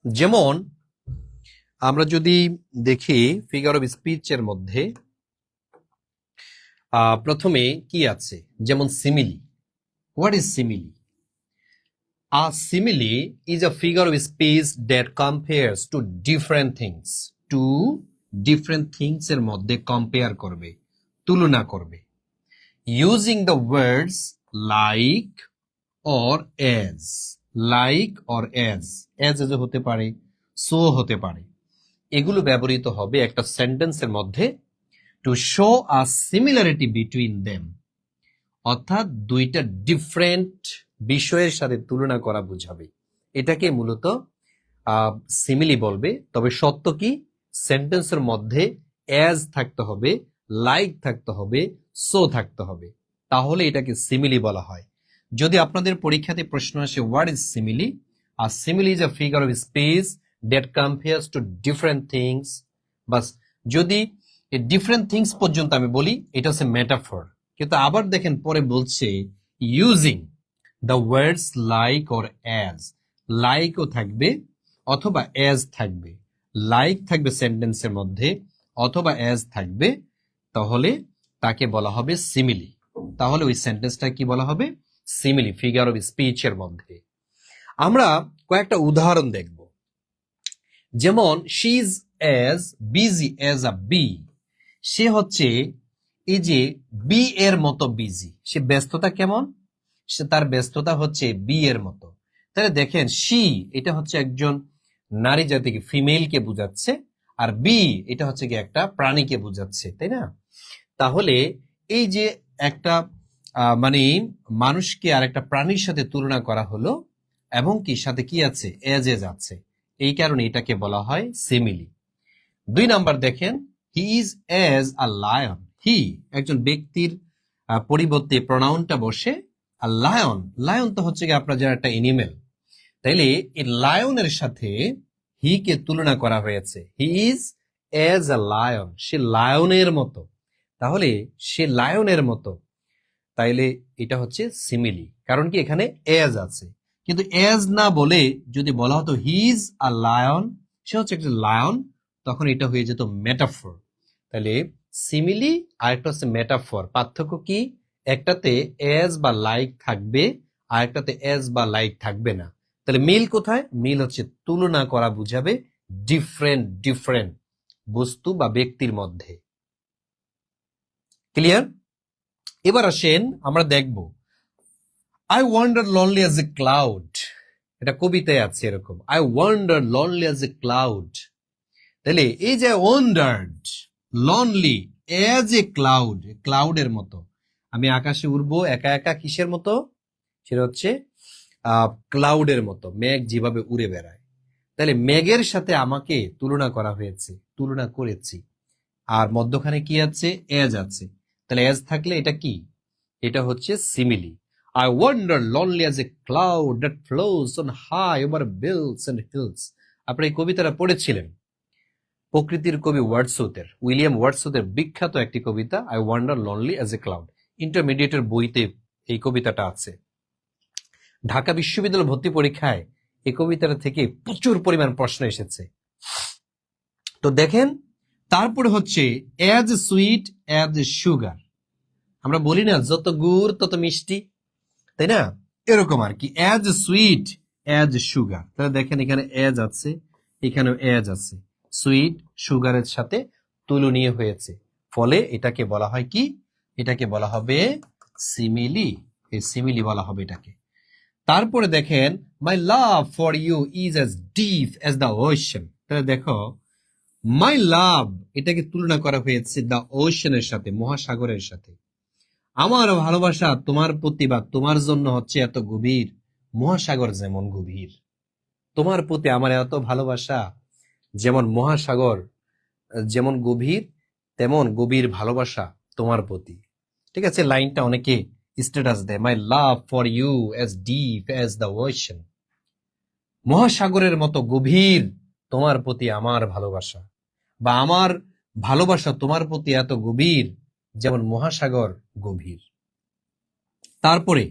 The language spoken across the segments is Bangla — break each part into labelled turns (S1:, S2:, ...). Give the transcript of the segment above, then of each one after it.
S1: যেমন আমরা যদি দেখি ফিগার অফ স্পিচের মধ্যে প্রথমে কি আছে, যেমন simile. What is simile? A simile is a figure of speech that compares to different things. To different things এর মধ্যে compare করবে, তুলনা করবে, using the words like or as. Like or as যে হতে পারে, so হতে পারে, এগুলো ব্যবহৃত হবে একটা সেন্টেন্সের মধ্যে to show a similarity between them, অর্থাৎ দুইটা ডিফারেন্ট বিষয়ের সাথে তুলনা করা বোঝাবে। এটাকে মূলত সিমিলি বলবে। তবে সত্য কি, সেন্টেন্সের মধ্যে অ্যাজ থাকতে হবে, লাইক থাকতে হবে, সো থাকতে হবে, তাহলে এটাকে সিমিলি বলা হয়। যদি আপনাদের পরীক্ষাতে প্রশ্ন আসে হোয়াট ইজ সিমিলি, আর simile is a figure of speech that compares two different things, বাস যদি ডিফারেন্ট থিংস পর্যন্ত আমি বলি এটা হচ্ছে মেটাফর। কিন্তু আবার দেখেন পরে বলছে using the words like or as, লাইকও থাকবে অথবা অ্যাজ থাকবে, লাইক থাকবে সেন্টেন্সের মধ্যে অথবা অ্যাজ থাকবে, তাহলে তাকে বলা হবে সিমিলি। তাহলে ওই সেন্টেন্সটা কি বলা হবে? সিমিলি, ফিগার অফ স্পিচের মধ্যে। আমরা কয়েকটা উদাহরণ দেখব। যেমন she is as busy as a bee, সে হচ্ছে এই যে বি এর মতো বিজি। সে ব্যস্ততা কেমন? সে তার ব্যস্ততা হচ্ছে বি এর মতো। তাহলে দেখেন শি এটা হচ্ছে একজন নারী জাতিকে, ফিমেলকে বোঝাচ্ছে, আর বি এটা হচ্ছে কি একটা প্রাণীকে বোঝাচ্ছে, তাই না? তাহলে এই যে একটা মানে মানুষকে আর একটা প্রাণীর সাথে তুলনা করা হলো, এবং কি সাথে কি আছে, এজ আছে, এই কারণে এটাকে বলা হয় সিমিলি। 2 নাম্বার দেখেন, he is as a lion. He একজন ব্যক্তির পরিবর্তে প্রনাউনটা বসে আর লায়ন। লায়ন তো হচ্ছে কি আপনার যারা একটা এনিমেল, তাইলে এই লায়নের সাথে হি কে তুলনা করা হয়েছে। He is as a lion, সে লায়নের মতো। তাহলে সে লায়নের মতো, তাইলে এটা হচ্ছে সিমিলি। কারণ কি এখানে এজ আছে। কিন্তু এজ না বলে যদি বলা হতো হি ইজ আ লায়ন, সে হচ্ছে একটা লায়ন, তখন এটা হয়ে যেত মেটাফর। তাহলে সিমিলি আর একটা হচ্ছে মেটাফর। পার্থক্য কি? একটাতে এজ বা লাইক থাকবে, আর একটাতে এজ বা লাইক থাকবে না। তাহলে মিল কোথায়? মিল হচ্ছে তুলনা করা বুঝাবে ডিফারেন্ট বস্তু বা ব্যক্তির মধ্যে। ক্লিয়ার? এবার আসেন আমরা দেখব I wander lonely as a cloud. এটা কবিতায় আছে এরকম, I wander lonely as a cloud. তাহলে এই যে wandered lonely as a cloud, ক্লাউডের মতো, আমি আকাশে উড়বো একা একা, কিসের মতো? সেটা হচ্ছে ক্লাউডের মতো, মেঘ যেভাবে উড়ে বেড়ায়। তাহলে মেঘের সাথে আমাকে তুলনা করা হয়েছে, তুলনা করেছি, আর মধ্যখানে কি আছে? এজ আছে। তাহলে এজ থাকলে এটা কি? এটা হচ্ছে simile. I wander lonely as a cloud that flows on high over bills and hills. আপনি এই কবিতাটা পড়েছিলেন, প্রকৃতির কবি ওয়ার্ডসওয়ার্থের, উইলিয়াম ওয়ার্ডসওয়ার্থের বিখ্যাত একটি কবিতা I wander lonely as a cloud. ইন্টারমিডিয়েটের বইতে এই কবিতাটা আছে। ঢাকা বিশ্ববিদ্যালয় ভর্তি পরীক্ষায় এই কবিতাটা থেকে প্রচুর পরিমাণ প্রশ্ন এসেছে। তো দেখেন, তারপরে হচ্ছে অ্যাজ সুইট অ্যাজ সুগার। আমরা বলি না যত গুড় তত মিষ্টি, তাই না? এরকম আর কি, অ্যাজ সুইট অ্যাজ সুগার। তাহলে দেখেন এখানে এজ আছে, এখানেও এজ আছে, সুইট সুগারের সাথে তুলনীয় হয়েছে, ফলে এটাকে বলা হয় কি? এটাকে বলা হবে সিমিলি। এই সিমিলি বলা হবে এটাকে। তারপরে দেখেন my love for you is as deep as the ocean. তাহলে দেখো মাই লাভ এটাকে তুলনা করা হয়েছে দ্য ওশানের সাথে, মহাসাগরের সাথে। আমার ভালোবাসা তোমার প্রতি বা তোমার জন্য হচ্ছে এত গভীর, মহাসাগর যেমন গভীর। তোমার প্রতি আমার এত ভালোবাসা যেমন মহাসাগর যেমন গভীর, তেমন গভীর ভালোবাসা তোমার প্রতি। ঠিক আছে, লাইনটা অনেকে স্ট্যাটাস দেয়, my love for you as deep as the ocean. মহাসাগরের মতো গভীর তোমার প্রতি আমার ভালোবাসা, বা আমার ভালোবাসা তোমার প্রতি এত গভীর যেমন মহাসাগর গভীর। তারপরে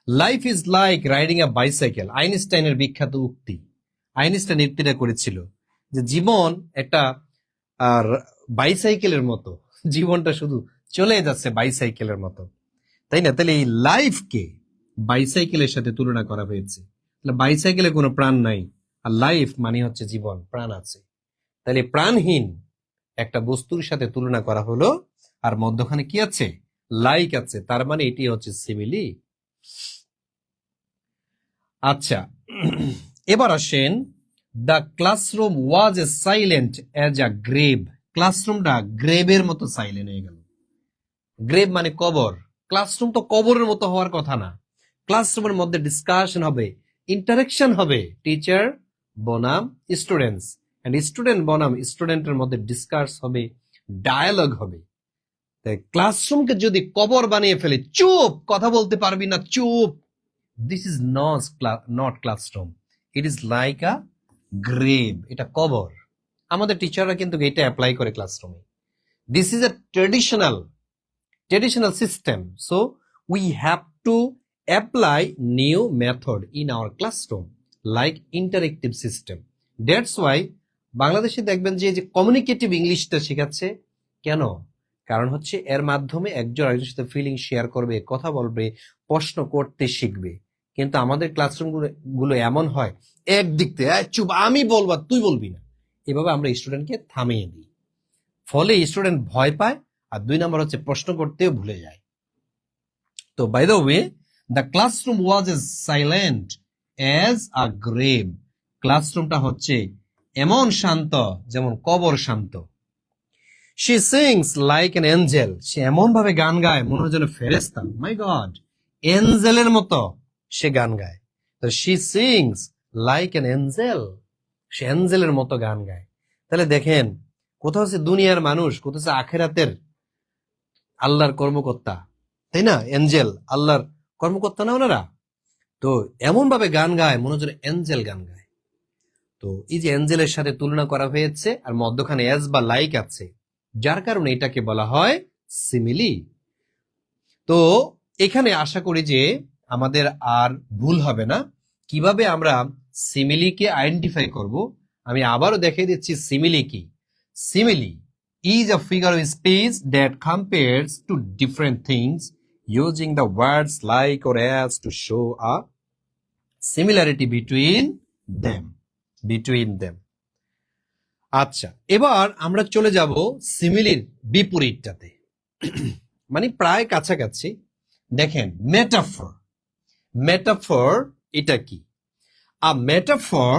S1: life is like riding a bicycle, আইনস্টাইনের বিখ্যাত উক্তি। আইনস্টাইন যুক্তিটা করেছিল যে জীবন একটা আর বাইসাইকেলের মতো, জীবনটা শুধু চলে যাচ্ছে বাইসাইকেলের মতো, তাই না? তাহলে এই লাইফকে বাইসাইকেলের সাথে তুলনা করা হয়েছে। তাহলে বাইসাইকেলে কোনো প্রাণ নাই, আর লাইফ মানে হচ্ছে জীবন, প্রাণ আছে। তাহলে প্রাণহীন একটা বস্তুর সাথে তুলনা করা হলো, আর মধ্যখানে কি আছে? লাইক আছে। তার মানে এটি হচ্ছে সিমিলি। আচ্ছা, এবার আসেন, the classroom was a silent as a grave. ক্লাসরুমটা গ্রেভের মতো সাইলেন্ট হয়ে গেল। গ্রেভ মানে কবর। ক্লাসরুম তো কবরের মতো হওয়ার কথা না। ক্লাসরুমের মধ্যে ডিসকাশন হবে, ইন্টারেকশন হবে, টিচার বনাম স্টুডেন্টস, এন্ড স্টুডেন্ট বনাম স্টুডেন্টের মধ্যে ডিসকাস হবে, ডায়ালগ হবে। তাই ক্লাসরুমকে যদি কবর বানিয়ে ফেলে, চুপ, কথা বলতে পারবি না, চুপ, this is not classroom, it is like a grave, এটা কবর। আমাদের টিচাররা কিন্তু এটা অ্যাপ্লাই করে ক্লাসরুমে। This is a traditional system, so we have to apply new method in our classroom like interactive system. That's why বাংলাদেশে দেখবেন যে কমিউনিকেটিভ ইংলিশটা শেখাচ্ছে কেন? কারণ হচ্ছে এর মাধ্যমে একজন আরেকজনের সাথে ফিলিং শেয়ার করবে, কথা বলবে, প্রশ্ন করতে শিখবে। কিন্তু আমাদের ক্লাসরুম গুলো এমন হয়, একদিক থেকে চুপ, আমি বলবো তুই বলবি না, এভাবে আমরা স্টুডেন্টকে থামিয়ে দিই। ফলে স্টুডেন্ট ভয় পায়, আর 2 নম্বর হচ্ছে প্রশ্ন করতেও ভুলে যায়। তো by the way, the classroom was a silent as a grave. ক্লাসরুমটা হচ্ছে এমন শান্ত যেমন কবর শান্ত। She sings like an angel. সে এমন ভাবে গান গায় মনে হয় যেন ফেরেশতা। মাই গড, এঞ্জেলের মতো সে গান গায়। তো she sings like an angel, সে এঞ্জেলের মতো গান গায়। তাহলে দেখেন, কোথাও হচ্ছে দুনিয়ার মানুষ, কোথাও হচ্ছে আখেরাতের আল্লাহর কর্মকর্তা, তাই না? এঞ্জেল আল্লাহর কর্মকর্তা না ওনারা? তো এমন ভাবে গান গায় মনে হচ্ছে এঞ্জেল গান গায়। তো এই যে এঞ্জেলের সাথে তুলনা করা হয়েছে, আর মধ্যখানে এজ বা লাইক আছে, যার কারণে এটাকে বলা হয় সিমিলি। তো এখানে আশা করি যে আমাদের আর ভুল হবে না। কিভাবে আমরা সিমিলিকে আইডেন্টিফাই করব, আমি আবারও দেখিয়ে দিচ্ছি সিমিলি কি। Simile is a figure of speech that compares to different things using the words like or as to show a similarity between them. আচ্ছা, এবার আমরা চলে যাব সিমিলির বিপরীতটাতে, মানে প্রায় কাছাকাছি। দেখেন, মেটাফর এটা কি? A metaphor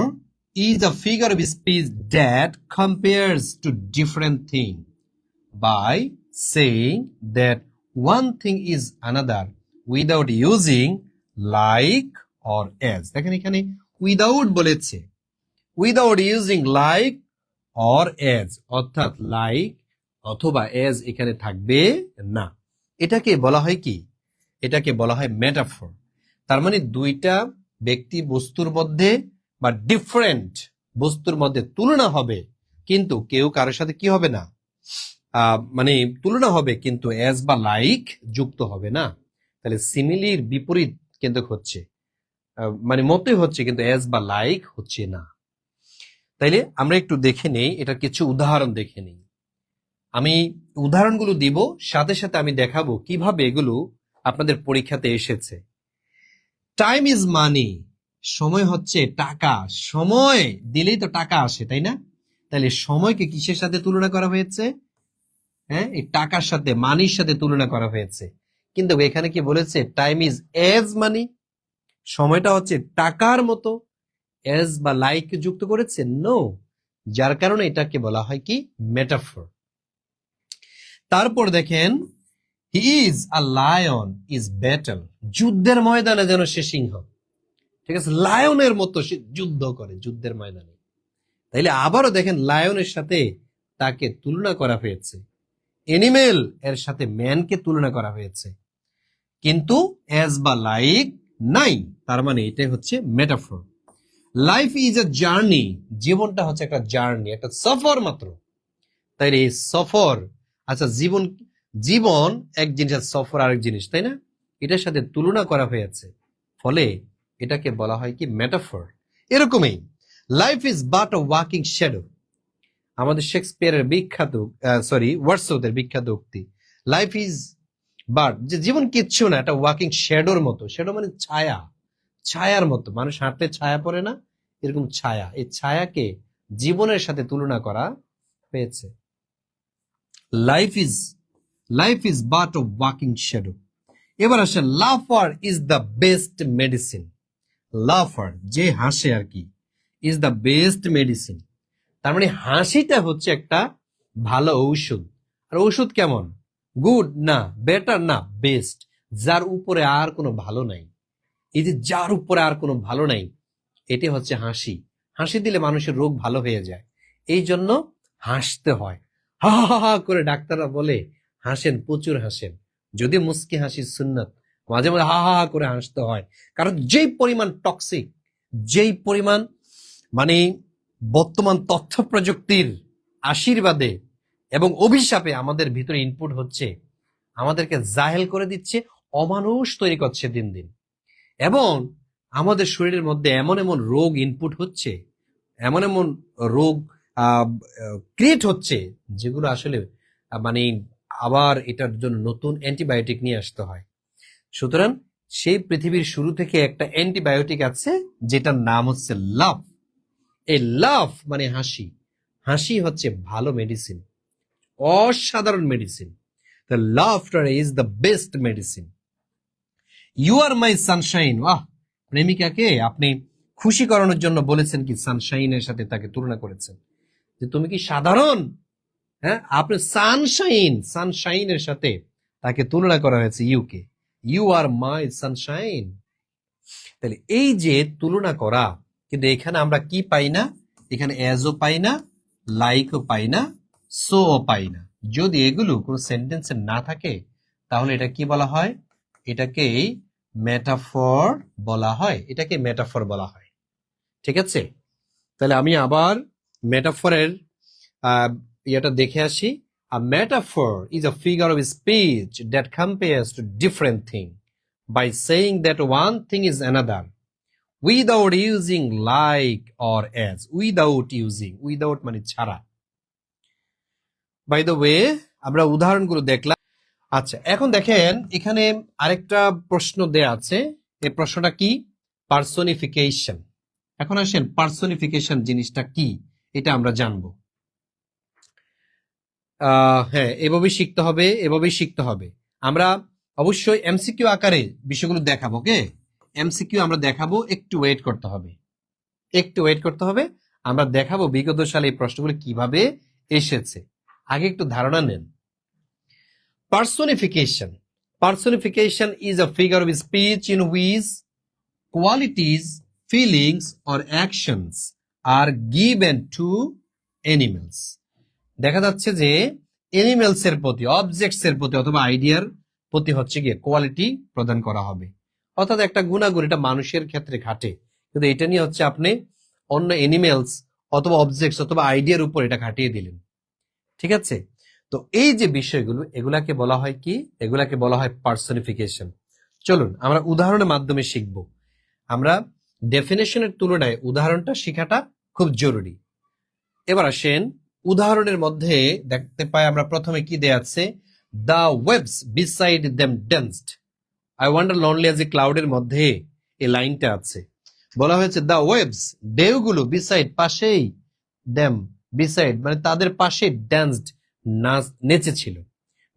S1: is a figure of speech that compares to different things by saying that one thing is another without using like or as. দেখেন এখানে উইদাউট বলেছে, without using like or as, অর্থাৎ লাইক অথবা এজ এখানে থাকবে না। এটাকে বলা হয় কি? এটাকে বলা হয় মেটাফর। তার মানে দুইটা ব্যক্তি বস্তুর মধ্যে বা ডিফারেন্ট বস্তুর মধ্যে তুলনা হবে, কিন্তু কেউ কারোর সাথে কি হবে না, মানে তুলনা হবে কিন্তু এজ বা লাইক যুক্ত হবে না। তাহলে সিমিলির বিপরীত কিন্তু হচ্ছে, মানে মতই হচ্ছে, কিন্তু এজ বা লাইক হচ্ছে না। তাইলে আমরা একটু দেখে নেই, এটা কিছু উদাহরণ দেখে নেই। আমি উদাহরণগুলো দিব, সাথে সাথে আমি দেখাবো কিভাবে এগুলো আপনাদের পরীক্ষাতে এসেছে। টাইম ইজ মানি, সময় হচ্ছে টাকা। সময় দিলেই তো টাকা আসে, তাই না? তাহলে সময়কে কিসের সাথে তুলনা করা হয়েছে? হ্যাঁ, এই টাকার সাথে, মানির সাথে তুলনা করা হয়েছে। কিন্তু এখানে কি বলেছে? টাইম ইজ এজ মানি, সময়টা হচ্ছে টাকার মতো। এজ বা লাইক যুক্ত করেছে? নো, যার কারণে এটাকে বলা হয় কি? মেটাফর। তারপর দেখেন, he is a lion is battle, যুদ্ধের ময়দানে যেন সে সিংহ। ঠিক আছে, লায়নের মতো সে যুদ্ধ করে যুদ্ধের ময়দানে। তাইলে আবারও দেখেন, লায়নের সাথে তাকে তুলনা করা হয়েছে, এনিমেল এর সাথে ম্যানকে তুলনা করা হয়েছে, কিন্তু এজ বা লাইক নাই। তার মানে এটাই হচ্ছে metaphor. Life is a journey, জীবনটা হচ্ছে একটা জার্নি, একটা সফর মাত্র। তাই এই সফর, আচ্ছা জীবন এক জিনিস, সফর আরেক জিনিস, তাই না? এটার সাথে তুলনা করা হয়েছে, ফলে এটাকে বলা হয় কি? মেটাফর। এরকমই life is but a walking shadow. আমাদের শেক্সপিয়ারের বিখ্যাত ওয়ার্ডসওয়ার্থের বিখ্যাত উক্তি, লাইফ ইজ বাট, যে জীবন কিচ্ছু না, একটা ওয়াকিং শ্যাডোর মতো। শ্যাডো মানে ছায়া, ছায়ার মতো। মানুষ হাঁটলে ছায়া পড়ে না, এরকম ছায়া। এই ছায়াকে জীবনের সাথে তুলনা করা হয়েছে। Life is but of walking shadow. এবার আসে, Lafarge is the best medicine. Lafarge, যে হাসে আর কি, ইজ দ্য বেস্ট মেডিসিন। তার মানে হাসিটা হচ্ছে একটা ভালো ঔষধ। আর ঔষধ কেমন? গুড না, বেটার না, বেস্ট। যার উপরে আর কোনো ভালো নাই। এই যে যার উপরে আর কোনো ভালো নাই, এটি হচ্ছে হাসি। হাসি দিলে মানুষের রোগ ভালো হয়ে যায়। এই জন্য হাসতে হয়। হা হা হা করে ডাক্তাররা বলে হাসেন, প্রচুর হাসেন। যদি মুস্কি হাসি সুন্নাত, মাঝে মাঝে হা হা হা করে হাসতে হয়। কারণ যেই পরিমাণ টক্সিক, যেই পরিমাণ মানে বর্তমান তথ্য প্রযুক্তির আশীর্বাদে এবং অভিশাপে আমাদের ভিতরে ইনপুট হচ্ছে, আমাদেরকে জাহেল করে দিচ্ছে, অমানুষ তৈরি করছে দিন দিন। এবং আমাদের শরীরের মধ্যে এমন এমন রোগ ইনপুট হচ্ছে, এমন এমন রোগ ক্রিয়েট হচ্ছে, যেগুলো আসলে মানে আবার এটার জন্য নতুন অ্যান্টিবায়োটিক নিয়ে আসতে হয়। সুতরাং সেই পৃথিবীর শুরু থেকে একটা অ্যান্টিবায়োটিক আছে, যেটার নাম হচ্ছে লাভ। এই লাভ মানে হাসি। হাসি হচ্ছে ভালো মেডিসিন, অসাধারণ medicine. The laughter is the best medicine. You are my sunshine. বাহ, প্রেমিকাকে আপনি খুশি করানোর জন্য বলেছেন কি সানশাইনের সাথে তাকে তুলনা করেছেন, যে তুমি কি সাধারণ? হ্যাঁ, আপনি সানশাইনের সাথে তাকে তুলনা করা হয়েছে ইউকে। You are my sunshine. তাহলে এই যে তুলনা করা, কিন্তু এখানে আমরা কি পাই না? এখানে এজও পাই না, লাইকও পাই না, সোও পাই না। যদি এগুলো কোনো সেন্টেন্সে না থাকে, তাহলে এটা কি বলা হয়? এটাকেই মেটাফর বলা হয়। এটাকে মেটাফর বলা হয়। ঠিক আছে? তাহলে আমি আবার মেটাফরের ইয়েটা দেখে আসি। A metaphor is a figure of speech that compares to different thing by saying that one thing is another without using like or as. Without মানে ছাড়া। বাই দ্য ওয়ে, আমরা উদাহরণগুলো দেখলাম। আচ্ছা, এখন দেখেন এখানে আরেকটা প্রশ্ন দেয়া আছে। এই প্রশ্নটা কি? পার্সোনিফিকেশন। এখন আসেন, পার্সোনিফিকেশন জিনিসটা কি এটা আমরা জানবো। হ্যাঁ, এভাবেই শিখতে হবে। আমরা অবশ্যই এমসিকিউ আকারে বিষয়গুলো দেখাবো। ওকে, এমসিকিউ আমরা দেখাবো, একটু ওয়েট করতে হবে। আমরা দেখাবো বিগত সালে এই প্রশ্নগুলো কিভাবে এসেছে। আগে একটু ধারণা নেন। Personification is a figure of speech in which qualities, feelings or actions are given to animals. দেখা যাচ্ছে যে অ্যানিমেলস এর প্রতি, অবজেক্টস এর প্রতি অথবা আইডিয়ার প্রতি হচ্ছে গিয়ে কোয়ালিটি প্রদান করা হবে। অর্থাৎ একটা গুণাগুণ, এটা মানুষের ক্ষেত্রে খাটে, কিন্তু এটা নিয়ে হচ্ছে আপনি অন্য অ্যানিমেলস অথবা অবজেক্টস অথবা আইডিয়ার উপর এটা খাটিয়ে দিলেন। ঠিক আছে? তো এই যে বিষয়গুলো, এগুলাকে বলা হয় কি? এগুলাকে বলা হয় পার্সনিফিকেশন। চলুন আমরা উদাহরণের মাধ্যমে শিখব। আমরা ডেফিনেশনের তুলনায় উদাহরণটা শেখাটা খুব জরুরি। এবার আসেন, উদাহরণের মধ্যে দেখতে পাই আমরা প্রথমে কি দেয়া আছে? The waves beside them danced, I wander lonely as a ক্লাউডের মধ্যে এই লাইনটা আছে। বলা হয়েছে দ্য ওয়েবস, ঢেউগুলো, বিসাইড পাশেই, দেম বিসাইড মানে তাদের পাশে, ড্যান্সড নেচেছিল।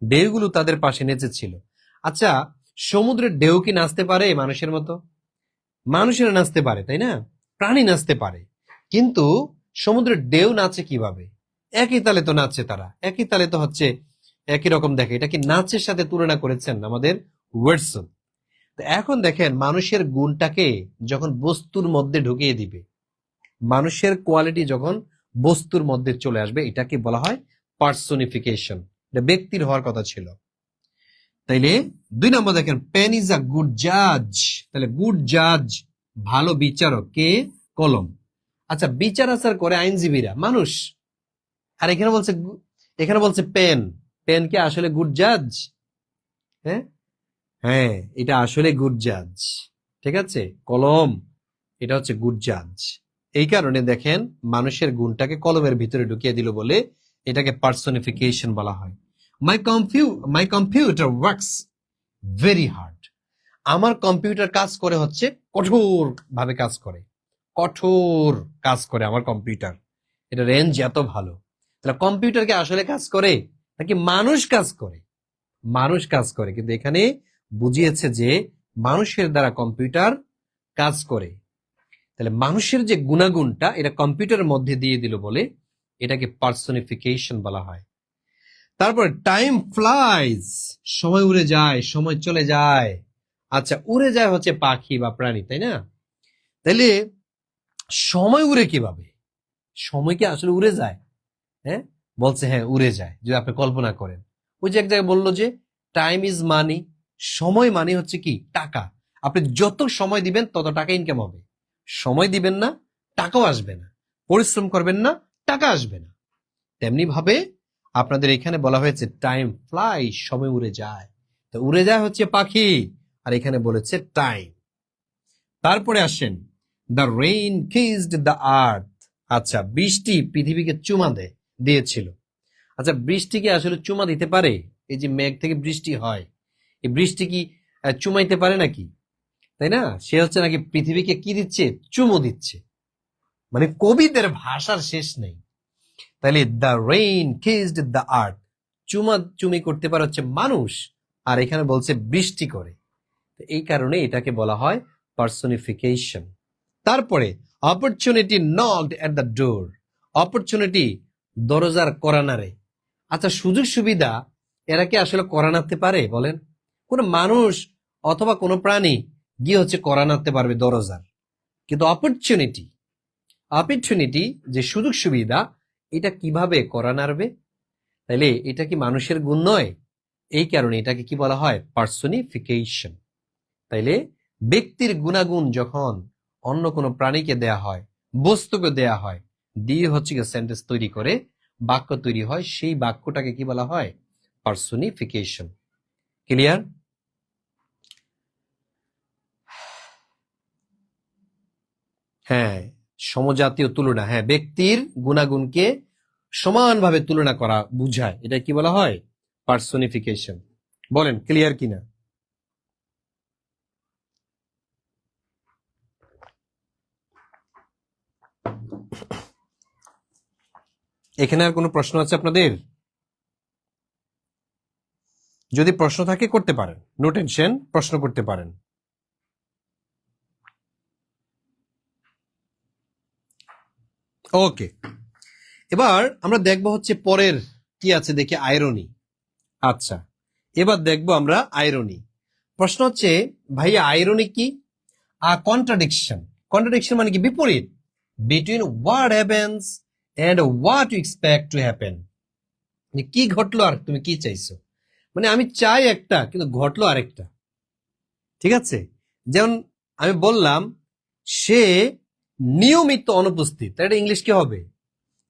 S1: ঢেউগুলো তাদের পাশে নেচেছিল। আচ্ছা, সমুদ্রের ঢেউ কি নাচতে পারে মানুষের মতো? মানুষেরা নাচতে পারে, তাই না? প্রাণী নাচতে পারে, কিন্তু সমুদ্রের ঢেউ নাচে কিভাবে? একই তালে তো নাচছে তারা, একই তালে তো হচ্ছে, একই রকম দেখে। এটা কি নাচের সাথে তুলনা করেছেন আমাদের ওয়াটসন। তো এখন দেখেন, মানুষের গুণটাকে যখন বস্তুর মধ্যে ঢুকিয়ে দিবে, মানুষের কোয়ালিটি যখন বস্তুর মধ্যে চলে আসবে, এটাকে বলা হয় পার্সোনিফিকেশন। এটা ব্যক্তির হওয়ার কথা ছিল। তাইলে 2 নম্বর দেখেন, পেন ইজ আ গুড জাজ। তাহলে গুড জাজ, ভালো বিচারক কে? কলম। আচ্ছা, বিচার আচার করে আইনজীবীরা, মানুষ। আর এখানে বলছে পেন। পেন কি আসলে গুড জাজ? হ্যাঁ হ্যাঁ, এটা আসলে গুড জাজ। ঠিক আছে, কলম এটা হচ্ছে গুড জাজ। এই কারণে দেখেন মানুষের গুণটাকে কলমের ভিতরে ঢুকিয়ে দিল বলে এটাকে পার্সনিফিকেশন বলা হয়। My computer works very hard. আমার কম্পিউটার কাজ করে হচ্ছে কঠোর ভাবে কাজ করে, কঠোর কাজ করে আমার কম্পিউটার। এটা রেঞ্জ এত ভালো। তাহলে কম্পিউটার কি আসলে কাজ করে নাকি মানুষ কাজ করে? মানুষ কাজ করে, কিন্তু এখানে বুঝিয়েছে যে মানুষের দ্বারা কম্পিউটার কাজ করে। তাহলে মানুষের যে গুণাগুণটা এটা কম্পিউটারের মধ্যে দিয়ে দিল বলে এটাকে পার্সনিফিকেশন বলা হয়। তারপরে টাইম ফ্লাইজ, সময় উড়ে যায়, সময় চলে যায়। আচ্ছা, উড়ে যায় হচ্ছে পাখি বা প্রাণী, তাই না? তাইলে সময় উড়ে কিভাবে? সময় কি আসলে উড়ে যায়? হ্যাঁ, বলছে হ্যাঁ উড়ে যায়। যদি আপনি কল্পনা করেন, ওই যে এক জায়গায় বললো যে টাইম ইজ মানি, সময় মানি হচ্ছে কি টাকা। আপনি যত সময় দিবেন তত টাকা ইনকাম হবে। সময় দিবেন না, টাকাও আসবে না। পরিশ্রম করবেন না, টাকা আসবে না। তেমনি ভাবে আপনাদের এখানে বলা হয়েছে টাইম ফ্লাই, সময় উড়ে যায়। তো উড়ে যায় হচ্ছে পাখি, আর এখানে বলেছে টাইম। তারপরে আসেন, the rain kissed the earth. আচ্ছা, বৃষ্টি পৃথিবীকে চুমা দিয়েছিল। আচ্ছা, বৃষ্টি কি আসলে চুমা দিতে পারে? এই যে মেঘ থেকে বৃষ্টি হয়, এই বৃষ্টি কি চুমাইতে পারে নাকি? তাই না? সে হচ্ছে নাকি পৃথিবীকে কি দিচ্ছে? চুমো দিচ্ছে। মানে কবিদের ভাষার শেষ নেই। তাহলে the rain kissed the earth, চুমা চুমি করতে পারে হচ্ছে মানুষ, আর এখানে বলছে বৃষ্টি করে। এই কারণে এটাকে বলা হয় পার্সনিফিকেশন। তারপরে opportunity knocked at the door. Opportunity দরজার কড়া নাড়ে। আচ্ছা, সুযোগ সুবিধা এরা কি আসলে কড়া নাড়তে পারে বলেন? কোন মানুষ অথবা কোনো প্রাণী গিয়ে হচ্ছে কড়া নাড়তে পারবে দরজার? কিন্তু অপরচুনিটি, অপরচুনিটি যে সুযোগ সুবিধা, এটা কিভাবে কড়া নাড়বে? তাইলে এটা কি মানুষের গুণ নয়? এই কারণে এটাকে কি বলা হয়? পার্সনিফিকেশন। তাইলে ব্যক্তির গুণাগুণ যখন অন্য কোনো প্রাণীকে দেয়া হয়, বস্তুকে দেয়া হয়, দিয়ে হচ্ছে সেন্টেন্স তৈরি করে বাক্য তৈরি হয়, সেই বাক্যটাকে কি বলা হয়? পার্সনিফিকেশন। ক্লিয়ার? হ্যাঁ, সমজাতীয় তুলনা। হ্যাঁ, ব্যক্তির গুণাগুণকে সমানভাবে তুলনা করা বুঝায়। এটা কি বলা হয়? পার্সনিফিকেশন। বলেন ক্লিয়ার কিনা? এখানে আর কোনো প্রশ্ন আছে আপনাদের? যদি প্রশ্ন থাকে করতে পারেন, নো টেনশন, প্রশ্ন করতে পারেন। ওকে, এবার আমরা দেখব হচ্ছে পরের কি আছে দেখি, আইরনি। আচ্ছা, এবার দেখব আমরা আইরনি। প্রশ্ন হচ্ছে ভাইয়া আইরনি কি? কন্ট্রাডিকশন। কন্ট্রাডিকশন মানে কি? বিপরীত। Between what happens and what you expect to happen. কি ঘটলো আর তুমি কি চাইছো, মানে আমি চাই একটা কিন্তু ঘটলো আরেকটা। ঠিক আছে? যেমন আমি বললাম সে নিয়মিত অনুপস্থিত, এটা ইংলিশ কি হবে?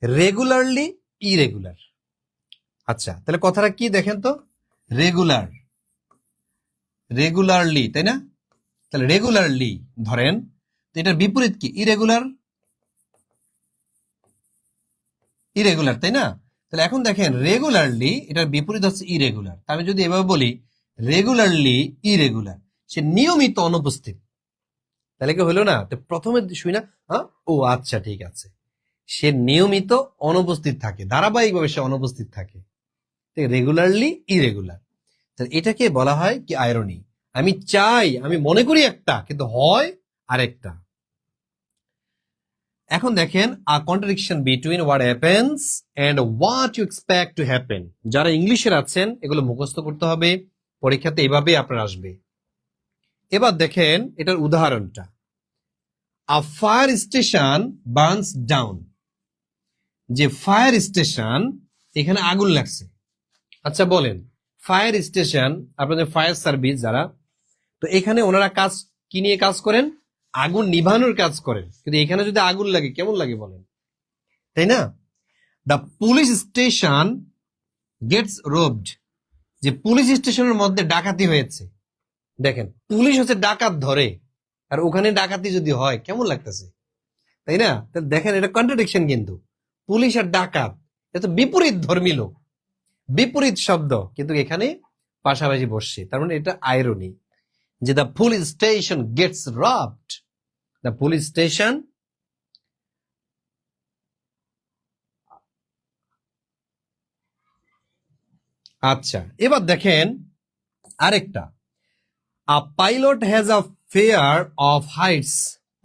S1: Regularly irregular. আচ্ছা, তাহলে কথাটা কি দেখেন তো, রেগুলার, রেগুলারলি, তাই না? তাহলে রেগুলারলি ধরেন, এটার বিপরীত কি? ইরেগুলার, ইরেগুলার, তাই না? তাহলে এখন দেখেন রেগুলারলি এটার বিপরীত হচ্ছে ইরেগুলার। আমি যদি এভাবে বলি রেগুলারলি ইরেগুলার, সে নিয়মিত অনুপস্থিত, তাহলে কি হলো না? তো প্রথমে শুই না, হ্যাঁ ও আচ্ছা ঠিক আছে, সে নিয়মিত অনুপস্থিত থাকে, ধারাবাহিকভাবে সে অনুপস্থিত থাকে। রেগুলারলি ইরেগুলার, তাহলে এটাকে বলা হয় কি? আইরনি। আমি চাই, আমি মনে করি একটা কিন্তু হয় আরেকটা। এখন দেখেন a contradiction between what happens and what you expect to happen. যারা ইংলিশের আছেন এগুলো মুখস্থ করতে হবে, পরীক্ষাতে এইভাবে আপনার আসবে। এবার দেখেন এটার উদাহরণটা, a fire station burns down. যে ফায়ার স্টেশন, এখানে আগুন লাগছে। আচ্ছা বলেন, ফায়ার স্টেশন, আপনাদের ফায়ার সার্ভিস যারা, তো এখানে ওনারা কাজ কি নিয়ে কাজ করেন? আগুন নিভানোর কাজ করেন। কিন্তু এখানে যদি আগুন লাগে কেমন লাগে বলেন, তাই না? The police station gets robbed. যে পুলিশ স্টেশনের মধ্যে ডাকাতি হয়েছে। দেখেন পুলিশ হচ্ছে ডাকাত ধরে, আর ওখানে ডাকাতি যদি হয় কেমন লাগতেছে? তাই না? তাহলে দেখেন এটা কন্ট্রাডিকশন, কিন্তু পুলিশ আর ডাকাত এটা তো বিপরীত ধর্মী লোক, বিপরীত শব্দ, কিন্তু এখানে পাশাপাশি বসছে। তার মানে এটা আইরনি, যে the police station gets robbed, the police station. আচ্ছা, এবার দেখেন আরেকটা, a pilot has a fear of heights.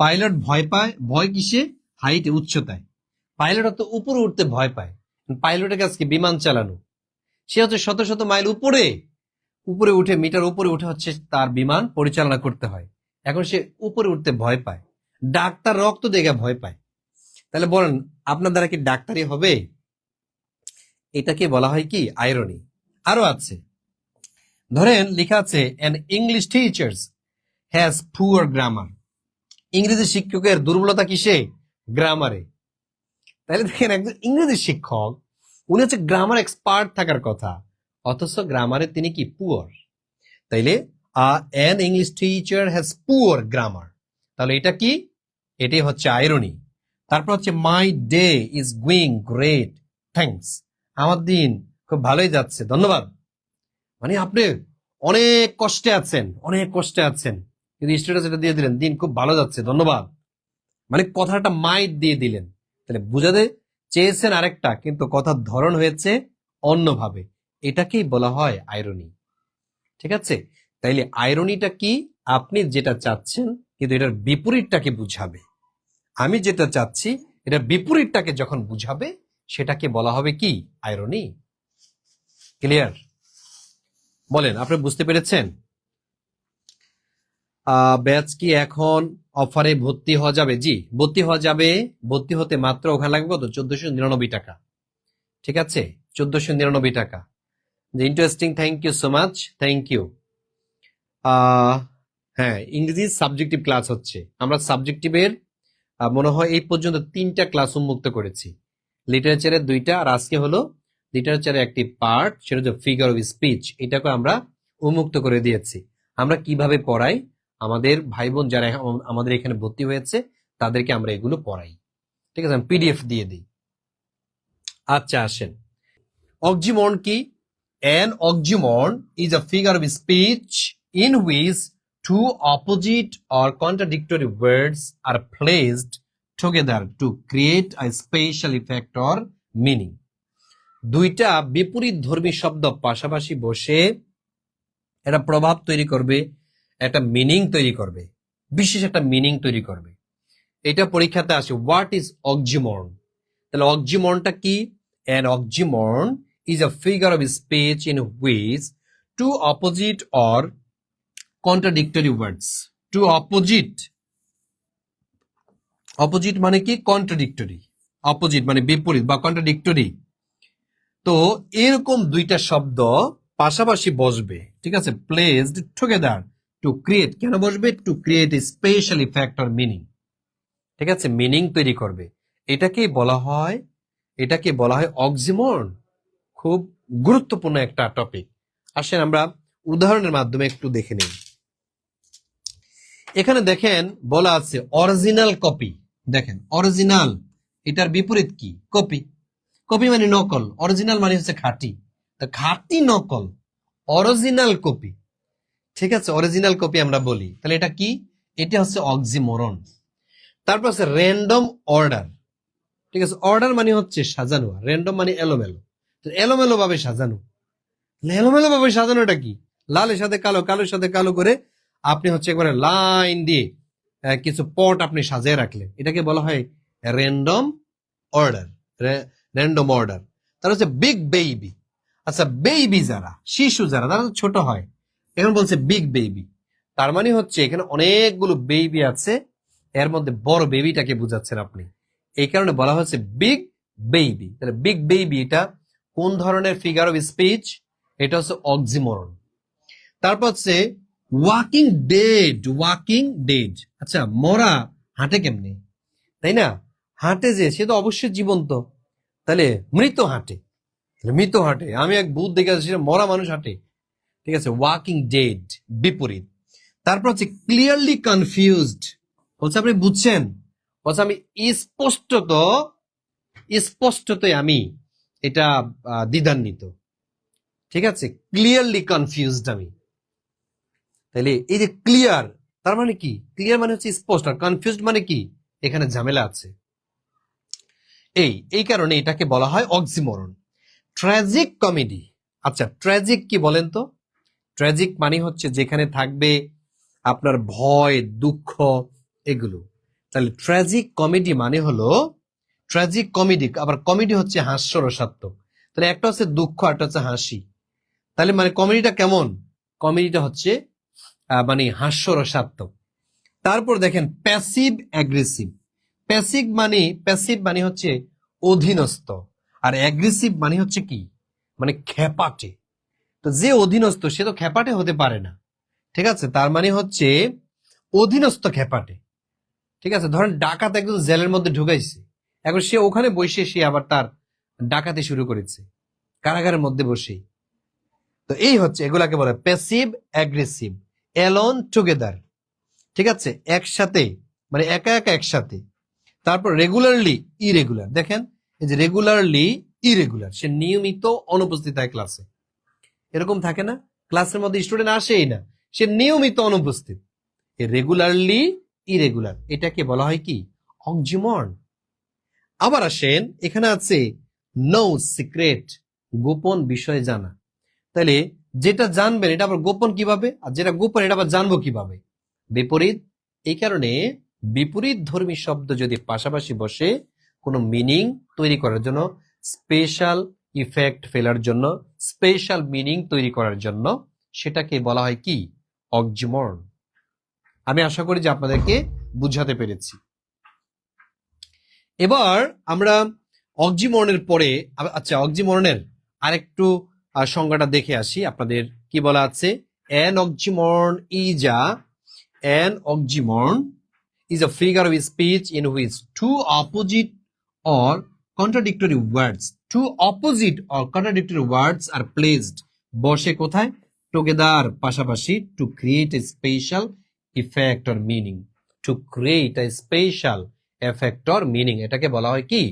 S1: Pilot ভয় পায়, ভয় কিসে? হাইটে, উচ্চতায়। পাইলট তো উপরে উঠতে ভয় পায়। পাইলটের কাছে কি বিমান চালানো, সে হচ্ছে শত শত মাইল উপরে, উপরে উঠে, মিটার উপরে উঠে হচ্ছে তার বিমান পরিচালনা করতে হয়। এখন সে উপরে উঠতে ভয় পায়। ডাক্তার রক্ত দেখে ভয় পায়। তাহলে বলেন আপনার দ্বারা কি ডাক্তারি হবে? এটাকে বলা হয় কি? আইরনি। আরো আছে, ধরেন লেখা আছে an English teachers has poor grammar. ইংরেজি শিক্ষকের দুর্বলতা কিসে? গ্রামারে। তাহলে দেখেন একজন ইংরেজি শিক্ষক, উনি হচ্ছে গ্রামার এক্সপার্ট থাকার কথা, অথচ গ্রামারে তিনি কি? পুয়ার। তাইলে an English teacher has poor grammar, তাহলে এটা কি? এটাই হচ্ছে আইরনি। তারপর হচ্ছে my day is going great thanks, আমার দিন খুব ভালোই যাচ্ছে, ধন্যবাদ। মানে আপনি অনেক কষ্টে আছেন, অনেক কষ্টে আছেন, কিন্তু স্ট্যাটাস এটা দিয়ে দিলেন দিন খুব ভালো যাচ্ছে, ধন্যবাদ। মানে কথাটা মাইট দিয়ে দিলেন, তাহলে বুঝাতে চেয়েছেন আরেকটা, কিন্তু কথার ধরন হয়েছে অন্যভাবে। এটাকেই বলা হয় আইরনি। ঠিক আছে? তাইলে আইরনিটা কি? আপনি যেটা চাচ্ছেন কিন্তু এটার বিপরীতটাকে বুঝাবে। আমি যেটা চাচ্ছি এটার বিপরীতটাকে যখন বুঝাবে, সেটাকে বলা হবে কি? আইরনি। ক্লিয়ার? বলেন, আপনি বুঝতে পেরেছেন? ব্যাচ কি এখন অফারে ভর্তি হওয়া যাবে? জি, ভর্তি হওয়া যাবে। ভর্তি হতে মাত্র ওখানে লাগবে কত? 1499 টাকা। ঠিক আছে, 1499 টাকা। Interesting, thank you so much, thank you. হ্যাঁ, ইংরেজি সাবজেক্টিভ ক্লাস হচ্ছে। আমরা সাবজেক্টিভের মনে হয় এই পর্যন্ত 3টা ক্লাস উন্মুক্ত করেছি, লিটারেচারের 2টা, আর আজকে হলো লিটারেচারের একটি পার্ট, সেটা হচ্ছে ফিগার অফ স্পিচ। এটাকে আমরা উন্মুক্ত করে দিয়েছি। আমরা কিভাবে পড়াই, আমাদের ভাই বোন যারা আমাদের এখানে ভর্তি হয়েছে তাদেরকে আমরা এগুলো পড়াই। ঠিক আছে, আমি পিডিএফ দিয়ে দিই। আচ্ছা আসেন, অক্সিমরন কি? An oxymoron is a figure of speech in which two opposite or contradictory words are placed together to create a special effect or meaning. দুইটা বিপরীত ধর্মী শব্দ পাশাপাশি বসে একটা প্রভাব তৈরি করবে, একটা মিনিং তৈরি করবে, বিশেষ একটা মিনিং তৈরি করবে। এটা পরীক্ষাতে আসে, হোয়াট ইজ অক্সিমরন? তাহলে অক্সিমরনটা কি? An oxymoron is a figure of speech in which two opposite or contradictory words. Two opposite, opposite মানে কি? কন্ট্রাডিক্টরি। অপোজিট মানে বিপরীত বা কন্ট্রাডিক্টরি। তো এরকম দুইটা শব্দ পাশাপাশি বসবে, ঠিক আছে, প্লেসড টুগেদার টু ক্রিয়েট। কেন বসবে? To create a special effect or meaning. ঠিক আছে, মিনিং তৈরি করবে। এটাকেই বলা হয়, এটাকে বলা হয় অক্সিমরন। খুব গুরুত্বপূর্ণ একটা টপিক। আসেন আমরা উদাহরণের মাধ্যমে একটু দেখে নিই। এখানে দেখেন বলা আছে অরিজিনাল কপি। দেখেন অরিজিনাল, এটার বিপরীত কি? কপি। কপি মানে নকল, অরিজিনাল মানে হচ্ছে খাঁটি। তা খাঁটি নকল, অরিজিনাল কপি। ঠিক আছে, অরিজিনাল কপি আমরা বলি। তাহলে এটা কি? এটা হচ্ছে অক্সিমোরন। তারপর আছে র্যান্ডম অর্ডার। ঠিক আছে, অর্ডার মানে হচ্ছে সাজানো, র্যান্ডম মানে এলোমেলো। এলোমেলো ভাবে সাজানো। এলোমেলো ভাবে সাজানোটা কি? লালের সাথে কালো, কালোর সাথে কালো করে আপনি হচ্ছে একবারে লাইন দিয়ে কিছু পট আপনি সাজিয়ে রাখলেন, এটাকে বলা হয় র্যান্ডম অর্ডার। Random order. তার হচ্ছে বিগ বেবি। আচ্ছা, বেবি যারা, শিশু যারা, তারা ছোট হয়, এখন বলছে বিগ বেবি। তার মানে হচ্ছে এখানে অনেকগুলো বেবি আছে, এর মধ্যে বড় বেবিটাকে বুঝাচ্ছেন আপনি, এই কারণে বলা হচ্ছে বিগ বেবি। তাহলে বিগ বেবি এটা কোন ধরনের ফিগার অফ স্পিচ? এটা হচ্ছে অক্সিমরন। তারপর হচ্ছে ওয়াকিং ডেড। ওয়াকিং ডেড, আচ্ছা মরা হাঁটে কেমনে? তাই না? হাঁটে যে, সে তো অবশ্যই জীবন্ত, তাহলে মৃত হাঁটে। মৃত হাঁটে, আমি এক ভূত দেখে আছি, মরা মানুষ হাঁটে। ঠিক আছে, ওয়াকিং ডেড বিপরীত। তারপর হচ্ছে ক্লিয়ারলি কনফিউজড, বলছে আপনি বুঝছেন, বলছে আমি স্পষ্টত স্পষ্টতই আমি এটা দ্বিধান্বিত, ঠিক আছে, ক্লিয়ারলি কনফিউজড আমি। তাহলে এই যে ক্লিয়ার, তার মানে কি? ক্লিয়ার মানে হচ্ছে স্পষ্ট, আর কনফিউজড মানে কি? এখানে ঝামেলা আছে। এই কারণে এটাকে বলা হয় অক্সিমরন। ট্র্যাজিক কমেডি, আচ্ছা ট্র্যাজিক কি বলেন তো? ট্র্যাজিক মানে হচ্ছে যেখানে থাকবে আপনার ভয়, দুঃখ, এগুলো। তাহলে ট্র্যাজিক কমেডি মানে হলো, ট্র্যাজিক কমেডি, আবার কমেডি হচ্ছে হাস্যরসাত্মক। তাহলে একটা হচ্ছে দুঃখ, একটা হচ্ছে হাসি। তাহলে মানে কমেডিটা কেমন? কমেডিটা হচ্ছে মানে হাস্যরসাত্মক। তারপর দেখেন প্যাসিভ অ্যাগ্রেসিভ। প্যাসিভ মানে হচ্ছে অধীনস্থ, আর অ্যাগ্রেসিভ মানে হচ্ছে কি? মানে খেপাটে। তো যে অধীনস্থ সে তো খেপাটে হতে পারে না, ঠিক আছে? তার মানে হচ্ছে অধীনস্থ খেপাটে, ঠিক আছে? ধরেন ডাকাত একদম জেলের মধ্যে ঢুকাইছে, এখন সে ওখানে বসে সে আবার তার ডাকাতি শুরু করেছে কারাগারের মধ্যে বসে। তো এই হচ্ছে, এগুলাকে বলে প্যাসিভ অ্যাগ্রেসিভ, অ্যালোন টুগেদার, ঠিক আছে, একসাথে, মানে একা একা একসাথে। তারপর রেগুলারলি ইরেগুলার, দেখেন এই যে রেগুলারলি ইরেগুলার, সে নিয়মিত অনুপস্থিত হয় ক্লাসে। এরকম থাকে না, ক্লাসের মধ্যে স্টুডেন্ট আসেই না, সে নিয়মিত অনুপস্থিত। রেগুলারলি ইরেগুলার, এটাকে বলা হয় কি? অক্সিমরন। আবার আসেন, এখানে আছে নো সিক্রেট, গোপন বিষয় জানা। তাহলে যেটা জানবেন এটা আবার গোপন কিভাবে, আর যেটা গোপন এটা আবার জানবো কিভাবে? বিপরীত। এই কারণে বিপরীত ধর্মী শব্দ যদি পাশাপাশি বসে কোনো মিনিং তৈরি করার জন্য, স্পেশাল ইফেক্ট ফেলার জন্য, স্পেশাল মিনিং তৈরি করার জন্য, সেটাকে বলা হয় কি? অক্সিমরন। আমি আশা করি যে আপনাদেরকে বুঝাতে পেরেছি। এবার আমরা অক্সিমরনের পরে, আচ্ছা অক্সিমরনের আরেকটু সংজ্ঞাটা দেখে আসি। আপনাদের কি বলা আছে? An oxymoron is a figure of speech in which two opposite or contradictory words are placed, বসে কোথায়? টুগেদার, পাশাপাশি, to create a special effect or meaning, এটাকে বলা হয় কি?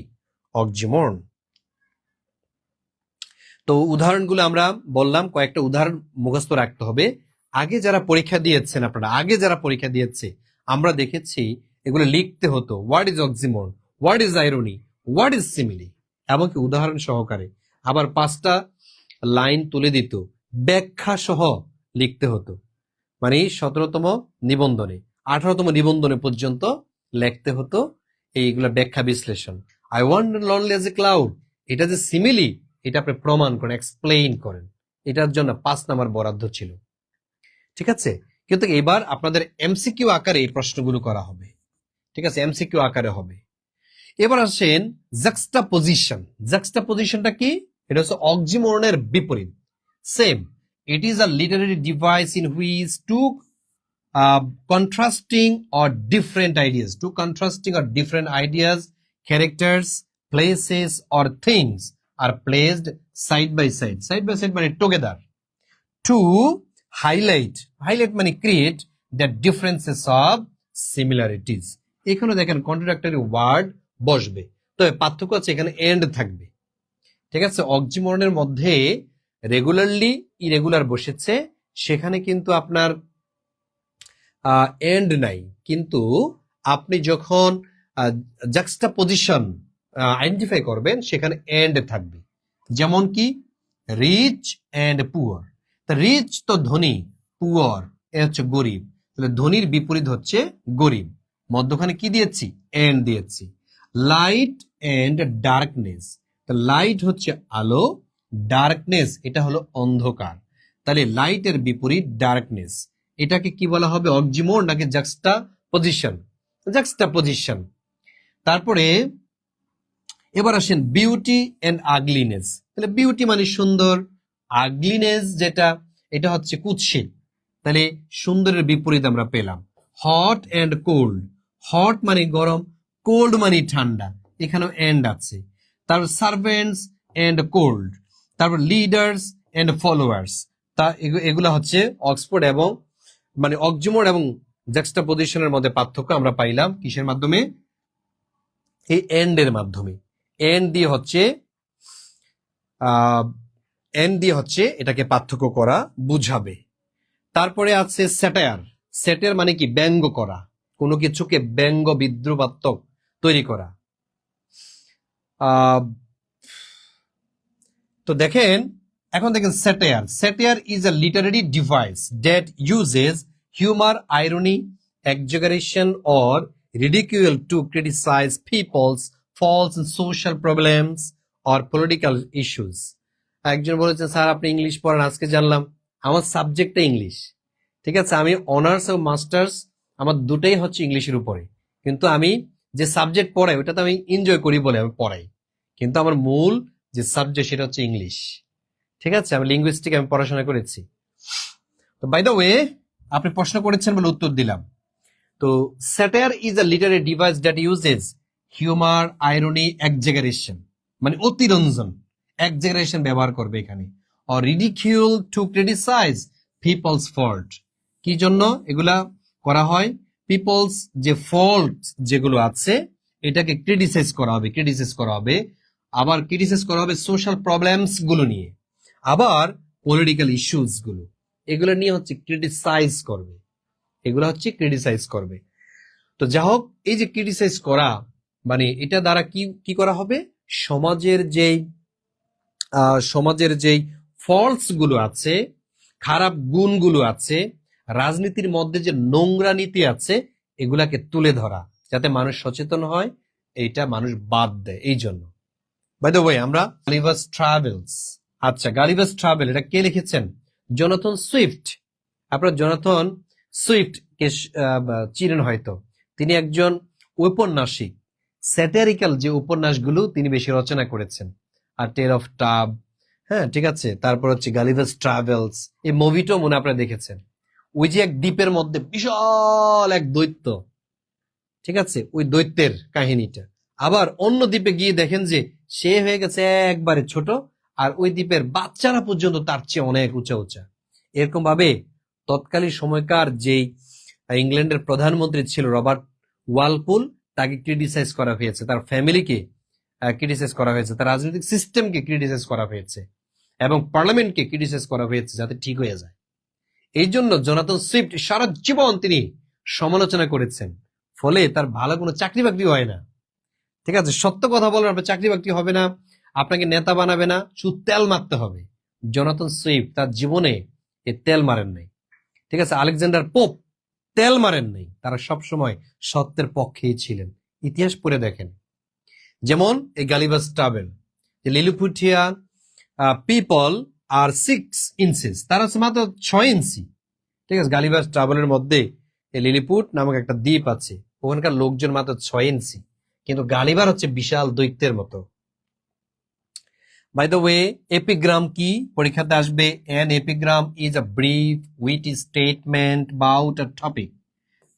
S1: অক্সিমরন। তো উদাহরণগুলো আমরা বললাম, কয়েকটা উদাহরণ মুখস্থ রাখতে হবে। আগে যারা পরীক্ষা দিয়েছেন, আপনারা আগে যারা পরীক্ষা দিয়েছে, আমরা দেখেছি এগুলো লিখতে হতো, what is oxymoron, what is irony, what is simile, এমনকি উদাহরণ সহকারে। আবার 5টা লাইন তুলে দিত, ব্যাখ্যা সহ লিখতে হতো। মানে 17তম নিবন্ধনে, 18তম নিবন্ধনে পর্যন্ত লিখতে হতো এইগুলা ব্যাখ্যা বিশ্লেষণ। I wander lonely as a cloud, এটা যে সিমিলি, এটা আপনি প্রমাণ করেন, এক্সপ্লেইন করেন। এটার জন্য 5 নাম্বার বরাদ্দ ছিল, ঠিক আছে? কিন্তু এবার আপনাদের এমসিকিউ আকারে এই প্রশ্নগুলো করা হবে, ঠিক আছে? এমসিকিউ আকারে হবে। এবার আসেন জাক্সটাপোজিশন। জাক্সটাপোজিশনটা কি? এটা হচ্ছে অক্সিমরনের বিপরীত। Same, it is a literary device in which two contrasting or different ideas, characters, places or things are placed side by side মানে together to highlight মানে create the differences of similarities. এখানে দেখেন কন্ট্রাডিক্টরি ওয়ার্ড বসবে, তবে পার্থক্য আছে, এখানে এন্ড থাকবে, ঠিক আছে? অক্সিমরনের মধ্যে রেগুলারলি ইরেগুলার বসেছে, সেখানে কিন্তু আপনার এন্ড নাই, কিন্তু আপনি যখন জাক্সটাপোজিশন আইডেন্টিফাই করবেন সেখানে এন্ড থাকবে। যেমন কি রিচ এন্ড পুয়ার, রিচ তো ধনী, পুয়ার এ হচ্ছে গরিব, তাহলে ধনীর বিপরীত হচ্ছে গরিব, মধ্যখানে কি দিয়েছি? এন্ড দিয়েছি। লাইট এন্ড ডার্কনেস, লাইট হচ্ছে আলো, ডার্কনেস এটা হলো অন্ধকার, তাহলে লাইটের বিপরীত ডার্কনেস। এটাকে কি বলা হবে? অক্সিমোর নাকি জাক্সটাপোজিশন? জাক্সটাপোজিশন। তারপরে এবার আসেন বিউটি এন্ড আগলিনেস। তাহলে বিউটি মানে সুন্দর, আগলিনেস যেটা, এটা হচ্ছে কুৎসিত। তাহলে সুন্দরের বিপরীত আমরা পেলাম হট এন্ড কোল্ড। হট মানে গরম, কোল্ড মানে ঠান্ডা, এখানেও এন্ড আছে। তারপর সার্ভেন্টস এন্ড কোল্ড, তারপর লিডার্স এন্ড ফলোয়ার্স। তা এগুলা হচ্ছে অক্সফোর্ড এবং মানে অক্সিমোর এবং জাক্সটাপোজিশনের মধ্যে পার্থক্য আমরা পাইলাম কিসের মাধ্যমে? এই এন্ড এর মাধ্যমে। এন্ড দিয়ে হচ্ছে এটাকে পার্থক্য করা, বুঝাবে। তারপরে আছে স্যাটায়ার। স্যাটায়ার মানে কি? ব্যঙ্গ করা, কোনো কিছুকে ব্যঙ্গ বিদ্রুপাত্মক তৈরি করা। আহ, তো দেখেন, এখন দেখেন satire. Satire is a literary device that uses humour, irony, exaggeration or ridicule to criticize people's faults in social problems or political issues. একজন বলেছেন, স্যার আপনি ইংলিশ পড়ান, আজকে জানলাম। আমার সাবজেক্টটা ইংলিশ, ঠিক আছে, আমি অনার্স ও মাস্টার্স আমার দুটোই হচ্ছে ইংলিশের উপরে, কিন্তু আমি যে সাবজেক্ট পড়াই ওটা তো আমি এনজয় করি বলে আমি পড়াই, কিন্তু আমার মূল যে সাবজেক্ট সেটা হচ্ছে ইংলিশ, ঠিক আছে, আমি লিঙ্গুইস্টিক আমি পড়াশোনা করেছি। তো বাই দ্য ওয়ে, আপনি প্রশ্ন করেছেন বলে উত্তর দিলাম। তো satire is a literary device that uses humour, irony, exaggeration মানে অতিরঞ্জন, এক্সাজারেশন ব্যবহার করবে এখানে, or ridicule to criticise peoples fault. কি জন্য এগুলা করা হয়? পিপলস যে ফল্ট যেগুলো আছে এটাকে ক্রিটিসাইজ করা হবে, আবার ক্রিটিসাইজ করা হবে সোশ্যাল প্রবলেমস গুলো নিয়ে, আবার পলিটিক্যাল ইস্যুস গুলো, এগুলো নিয়ে হচ্ছে ক্রিটিসাইজ করবে। তো যা হোক, এই যে ক্রিটিসাইজ করা মানে এটা দ্বারা কি কি করা হবে? সমাজের যেই ফলস গুলো আছে, খারাপ গুণগুলো আছে, রাজনীতির মধ্যে যে নোংরা নীতি আছে, এগুলাকে তুলে ধরা, যাতে মানুষ সচেতন হয়, এইটা মানুষ বাদ দেয়। এই জন্য বাই দ্য ওয়ে, আমরা গালিভার্স ট্রাভেলস, আচ্ছা গালিভার্স ট্রাভেল এটা কে লিখেছেন? Jonathan Swift. আপনারা জোনাথন সুইফট কে চিনেন হয়তো। তিনি একজন ঔপন্যাসিক, স্যাটারিক্যাল যে উপন্যাসগুলো তিনি বেশি রচনা করেছেন। আর টেল অফ টাব, হ্যাঁ ঠিক আছে, তারপর হচ্ছে গালিভার্স ট্রাভেলস, এই মুভিটাও মনে আপনারা দেখেছেন। ওই যে এক দ্বীপের মধ্যে বিশাল এক দৈত্য, ঠিক আছে, ওই দৈত্যের কাহিনীটা। আবার অন্য দ্বীপে গিয়ে দেখেন যে সে হয়ে গেছে একবারে ছোট, আর ওই দ্বীপের বাচ্চারা পর্যন্ত তার চেয়ে অনেক উঁচা উঁচা। এরকম ভাবে তৎকালীন সময়কার যেই ইংল্যান্ডের প্রধানমন্ত্রী ছিল রবার্ট ওয়ালপুল, তাকে ক্রিটিসাইজ করা হয়েছে, তার ফ্যামিলিকে ক্রিটিসাইজ করা হয়েছে, তার রাজনৈতিক সিস্টেমকে ক্রিটিসাইজ করা হয়েছে, এবং পার্লামেন্টকে ক্রিটিসাইজ করা হয়েছে যাতে ঠিক হয়ে যায়। এই জন্য জোনাথন সুইফট সারা জীবন তিনি সমালোচনা করেছেন, ফলে তার ভালো কোনো চাকরি বাকরি হয় না। ঠিক আছে, সত্য কথা বলেন, আপনার চাকরি বাকরি হবে না, আপনাকে নেতা বানাবে না, শুধু তেল মারতে হবে। জোনাথন সুইফট তার জীবনে এ তেল মারেন নাই, ঠিক আছে। আলেকজান্ডার পোপ তেল মারেন নাই, তারা সবসময় সত্যের পক্ষেই ছিলেন। ইতিহাস পড়ে দেখেন। যেমন এই গালিভার্স ট্রাভেল, লিলিপুটিয়া পিপল আর 6 ইঞ্চেস, তারা হচ্ছে মাত্র 6 ইঞ্চি, ঠিক আছে। গালিভার্স ট্রাভেলের মধ্যে এই লিলিপুট নামক একটা দ্বীপ আছে, ওখানকার লোকজন মাত্র 6 ইঞ্চি, কিন্তু গালিভার হচ্ছে বিশাল দৈত্যের মতো। বাই দ্য ওয়ে, এপিগ্রাম কি পরীক্ষাতে আসবে? An epigram is a brief witty statement about a topic.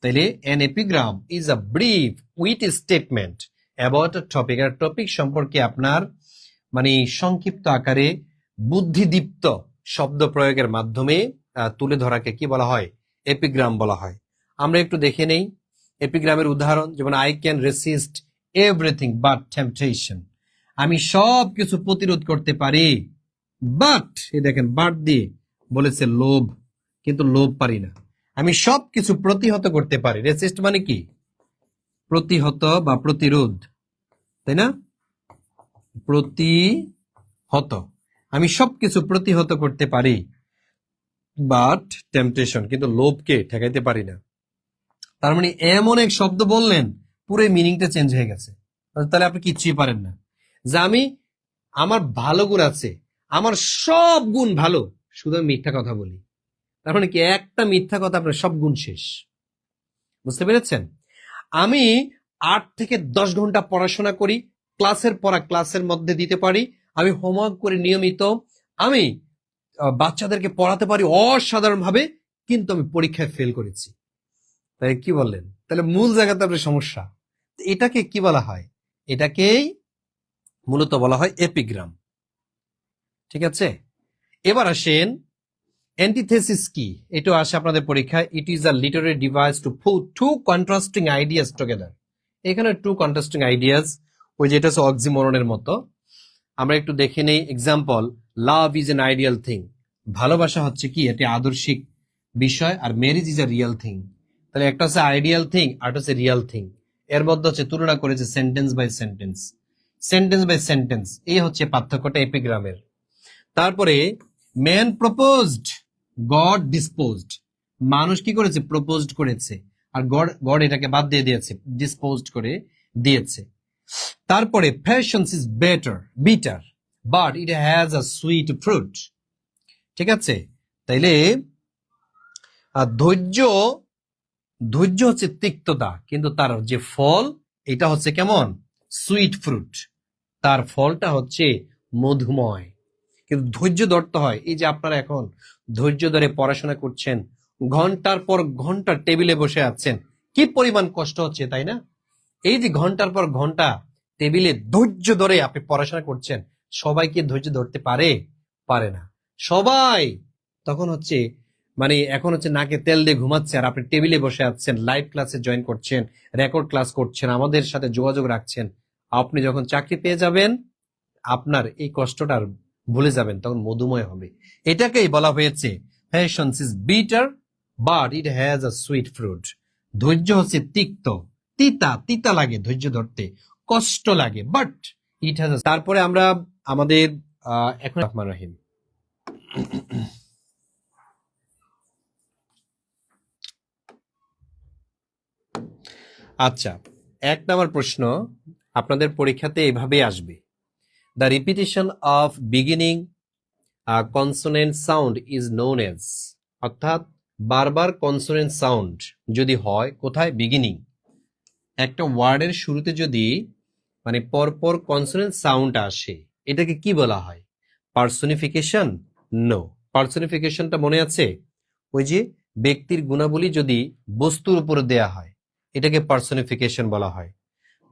S1: তাহলে an epigram is a brief witty statement about a topic. আর টপিক সম্পর্কে আপনার মানে সংক্ষিপ্ত আকারে বুদ্ধিদীপ্ত শব্দ প্রয়োগের মাধ্যমে তুলে ধরাকে কি বলা হয়? এপিগ্রাম বলা হয়। আমরা একটু দেখে নেই এপিগ্রামের উদাহরণ। যেমন I can resist everything but temptation, আমি সব কিছু প্রতিরোধ করতে পারি, বাট এই দেখেন বাট দিয়ে বলেছে লোভ, কিন্তু লোভ পারি না। আমি সব কিছু প্রতিহত করতে পারি। রেসিস্ট মানে কি? প্রতিহত বা প্রতিরোধ, তাই না? প্রতিহত, আমি সবকিছু প্রতিহত করতে পারি, বাট টেম্পটেশন, কিন্তু লোভকে ঠেকাইতে পারি না। তার মানে এমন এক শব্দ বললেন, পুরো মিনিংটা চেঞ্জ হয়ে গেছে। তাহলে আপনি কিচ্ছুই পারেন না। যে আমি, আমার ভালো গুণ আছে, আমার সব গুণ ভালো, শুধু আমি মিথ্যা কথা বলি। তার মানে কি? একটা মিথ্যা কথা আপনার সব গুণ শেষ। বুঝতে পেরেছেন? আমি 8 থেকে 10 ঘন্টা পড়াশোনা করি, ক্লাসের পড়া ক্লাসের মধ্যে দিতে পারি, আমি হোমওয়ার্ক করি নিয়মিত, আমি বাচ্চাদেরকে পড়াতে পারি অসাধারণ ভাবে, কিন্তু আমি পরীক্ষায় ফেল করেছি। তাই কি বললেন? তাহলে মূল জায়গাতে আপনার সমস্যা। এটাকে কি বলা হয়? এটাকেই মূলত বলা হয় এপিগ্রাম। ঠিক আছে, এবার আসেন অ্যান্টিথেসিস কি? এটাও আসে আপনাদের পরীক্ষায়। It is a literary device to put two contrasting ideas together. এখানে টু কন্ট্রাস্টিং আইডিয়াস, ওই যেটা হচ্ছে অক্সিমোরনের মতো। আমরা একটু দেখে নেই example. Love is an ideal thing, ভালোবাসা হচ্ছে কি এটি আদর্শিক বিষয়, আর marriage is a real thing. তাহলে একটা হচ্ছে আইডিয়াল থিং আর হচ্ছে রিয়েল থিং। এর মধ্যে হচ্ছে তুলনা করেছে sentence by sentence, sentence by sentence, এই হচ্ছে পার্থক্যটা এপিগ্রামের। তারপরে ম্যান প্রপোজড, গড ডিসপোজড। মানুষ কি করেছে? প্রপোজড করেছে, আর গড গড এটাকে বাদ দিয়ে দিয়েছে, ডিসপোজড করে দিয়েছে। তারপরে passions is bitter but it has a sweet fruit. ঠিক আছে, তাইলে ধৈর্য, ধৈর্য হচ্ছে তিক্ততা, কিন্তু তার যে ফল এটা হচ্ছে কেমন? সুইট ফ্রুট, তার ফলটা হচ্ছে মধুময়। কিন্তু ধৈর্য ধরতে হয়। এই যে আপনারা এখন ধৈর্য ধরে পড়াশোনা করছেন, ঘন্টার পর ঘন্টা টেবিলে বসে আছেন, কি পরিমাণ কষ্ট হচ্ছে, তাই না? এই যে ঘন্টার পর ঘন্টা টেবিলে ধৈর্য ধরে আপনি পড়াশোনা করছেন, সবাই কি ধৈর্য ধরতে পারে? পারে না। সবাই তখন হচ্ছে মানে এখন হচ্ছে নাকে তেল দিয়ে ঘুমাচ্ছে, আর আপনি টেবিলে বসে আছেন, লাইভ ক্লাসে জয়েন করছেন, রেকর্ড ক্লাস করছেন, আমাদের সাথে যোগাযোগ রাখছেন। আপনি যখন চাকরি পেয়ে যাবেন, আপনার এই কষ্টটা আর ভুলে যাবেন, তখন মধুময় হবে। এটাকেই বলা হয়েছে passions is bitter but it has a sweet fruit. ধৈর্য হচ্ছে তিক্ত, তিতা তিতা লাগে ধৈর্য ধরতে, কষ্ট লাগে, বাট ইট হ্যাজ। তারপরে আমরা আমাদের এখন রহমান রহিম। আচ্ছা, 1 নম্বর প্রশ্ন আপনাদের পরীক্ষাতে এভাবে আসবে। The repetition of beginning consonant sound is known as. অর্থাৎ বারবার কনসোনেন্ট সাউন্ড যদি হয় কোথায়? বিগিনিং। একটা ওয়ার্ডের শুরুতে যদি মানে পরপর কনসোনেন্ট সাউন্ড আসে, এটাকে কি বলা হয়? পার্সোনিফিকেশন? নো। পার্সোনিফিকেশনটা মনে আছে? ওই যে ব্যক্তির গুণাবলী যদি বস্তুর উপর দেয়া হয়, এটাকে পার্সোনিফিকেশন বলা হয়।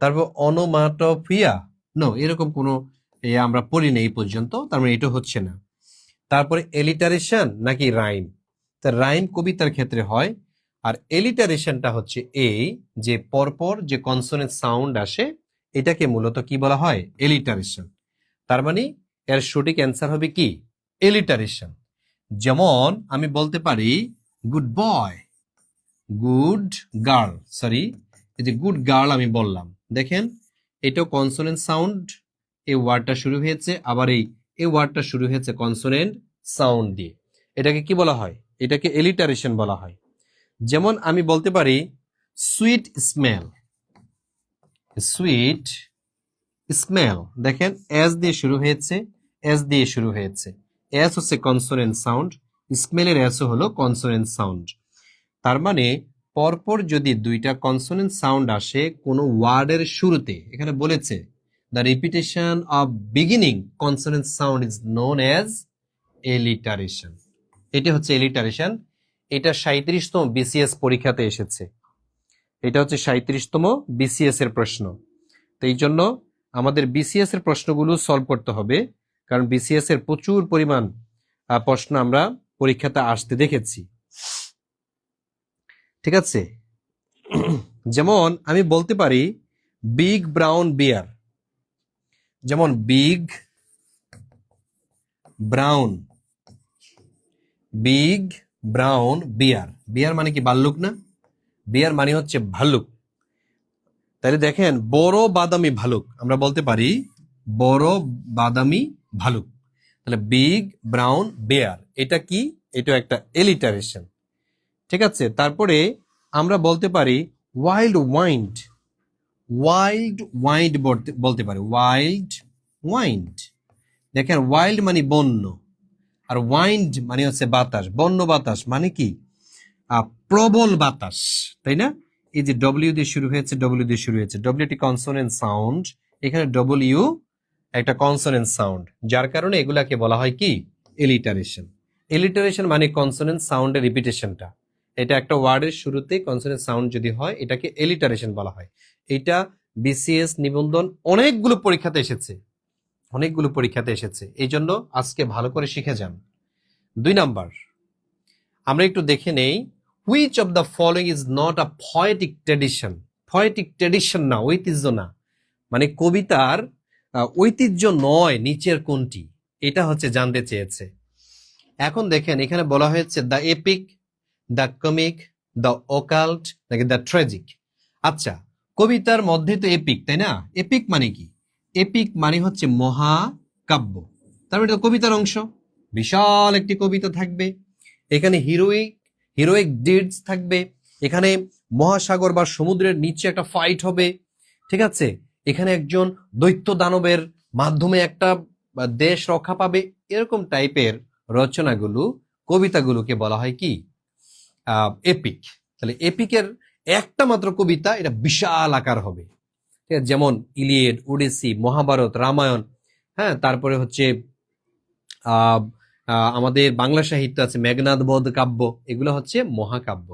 S1: তারপর অনোমাটোপিয়া? নো, এরকম কোনো আমরা পড়ি না এই পর্যন্ত, তার মানে এটা হচ্ছে না। তারপরে এলিটারেশন নাকি রাইম? তা রাইম কবিতার ক্ষেত্রে হয়, আর এলিটারেশনটা হচ্ছে এই যে পরপর যে কনসোনেন্ট সাউন্ড আসে, এটাকে মূলত কি বলা হয়? এলিটারেশন। তার মানে এর সঠিক অ্যান্সার হবে কি? এলিটারেশন। যেমন আমি বলতে পারি good boy, good girl, sorry, এই যে গুড গার্ল আমি বললাম, দেখেন এটাও কনসোনেন্ট সাউন্ড, এই ওয়ার্ডটা শুরু হয়েছে, আবার এই ওয়ার্ডটা শুরু হয়েছে কনসোনেন্ট সাউন্ড দিয়ে। এটাকে কি বলা হয়? এটাকে এলিটারেশন বলা হয়। যেমন আমি বলতে পারি সুইট স্মেল, সুইট স্মেল, দেখেন এস দিয়ে শুরু হয়েছে, এস দিয়ে শুরু হয়েছে, এস হচ্ছে কনসোনেন্ট সাউন্ড, স্মেলের এস হলো কনসোনেন্ট সাউন্ড। তার মানে পরপর যদি দুইটা কনসোনেন্ট সাউন্ড আসে কোনো ওয়ার্ডের শুরুতে, এখানে বলেছে the repetition of beginning consonant sound is known as alliteration. এটা হচ্ছে এলিটারেশন। এটা 37তম বিসিএস পরীক্ষাতে এসেছে। এটা হচ্ছে 37তম বিসিএস এর প্রশ্ন। তো এই জন্য আমাদের বিসিএস এর প্রশ্নগুলো সলভ করতে হবে, কারণ বিসিএস এর প্রচুর পরিমাণ প্রশ্ন আমরা পরীক্ষাতে আসতে দেখেছি। ঠিক আছে, যেমন আমি বলতে পারি বিগ ব্রাউন বিয়ার, যেমন big brown, big brown bear. বিয়ার মানে কি? ভাল্লুক না? বিয়ার মানে হচ্ছে ভাল্লুক। তাহলে দেখেন বড় বাদামি ভালুক, আমরা বলতে পারি বড় বাদামি ভালুক। তাহলে বিগ ব্রাউন বেয়ার, এটা কি? এটা একটা এলিটারেশন। ঠিক আছে, তারপরে আমরা বলতে পারি ওয়াইল্ড ওয়াইন্ড, ওয়াইল্ড ওয়াইন্ড বলতে পারি ওয়াইল্ড ওয়াইন্ড। দেখেন ওয়াইল্ড মানে বন্য, আর ওয়াইন্ড মানে হচ্ছে বাতাস। বন্য বাতাস মানে কি? প্রবল বাতাস, তাই না? এই যে ডব্লিউ দিয়ে শুরু হয়েছে, ডব্লিউ দিয়ে শুরু হয়েছে, ডব্লিউ টি কনসোনেন্ট সাউন্ড, এখানে ডব্লিউ একটা কনসোনেন্ট সাউন্ড, যার কারণে এগুলাকে বলা হয় কি? এলিটারেশন। এলিটারেশন মানে কনসোনেন্ট সাউন্ডের রিপিটেশনটা। এটা একটা ওয়ার্ডের শুরুতে কনসোনেন্ট সাউন্ড যদি হয়, এটাকে এলিটারেশন বলা হয়। এটা বিসিএস নিবন্ধন অনেকগুলো পরীক্ষাতে এসেছে, অনেকগুলো পরীক্ষাতে এসেছে। এই জন্য আজকে ভালো করে শিখে যান। 2 নাম্বার আমরা একটু দেখে নেই, which of the following is not a poetic tradition. Poetic tradition না, ঐতিহ্য না, মানে কবিতার ঐতিহ্য নয় নিচের কোনটি, এটা হচ্ছে জানতে চেয়েছে। এখন দেখেন এখানে বলা হয়েছে the epic, the comic, the occult নাকি দ্য ট্র্যাজিক। আচ্ছা, কবিতার মধ্যে তো এপিক, তাই না? এপিক মানে কি? এপিক মানে হচ্ছে মহাকাব্য, তার মানে এটা কবিতার অংশ। বিশাল একটি কবিতা থাকবে, এখানে হিরোইক ডিডস থাকবে, এখানে মহাসাগর বা সমুদ্রের নিচে একটা ফাইট হবে, ঠিক আছে, এখানে একজন দৈত্য দানবের মাধ্যমে একটা দেশ রক্ষা পাবে, এরকম টাইপের রচনাগুলো, কবিতাগুলোকে বলা হয় কি? এপিক। তাহলে এপিকের একটা মাত্র কবিতা, এটা বিশাল আকার হবে, ঠিক আছে, যেমন ইলিয়েড, ওডিসি, মহাভারত, রামায়ণ, হ্যাঁ, তারপরে হচ্ছে আমাদের বাংলা সাহিত্য আছে মেঘনাদ বধ কাব্য, এগুলো হচ্ছে মহাকাব্য।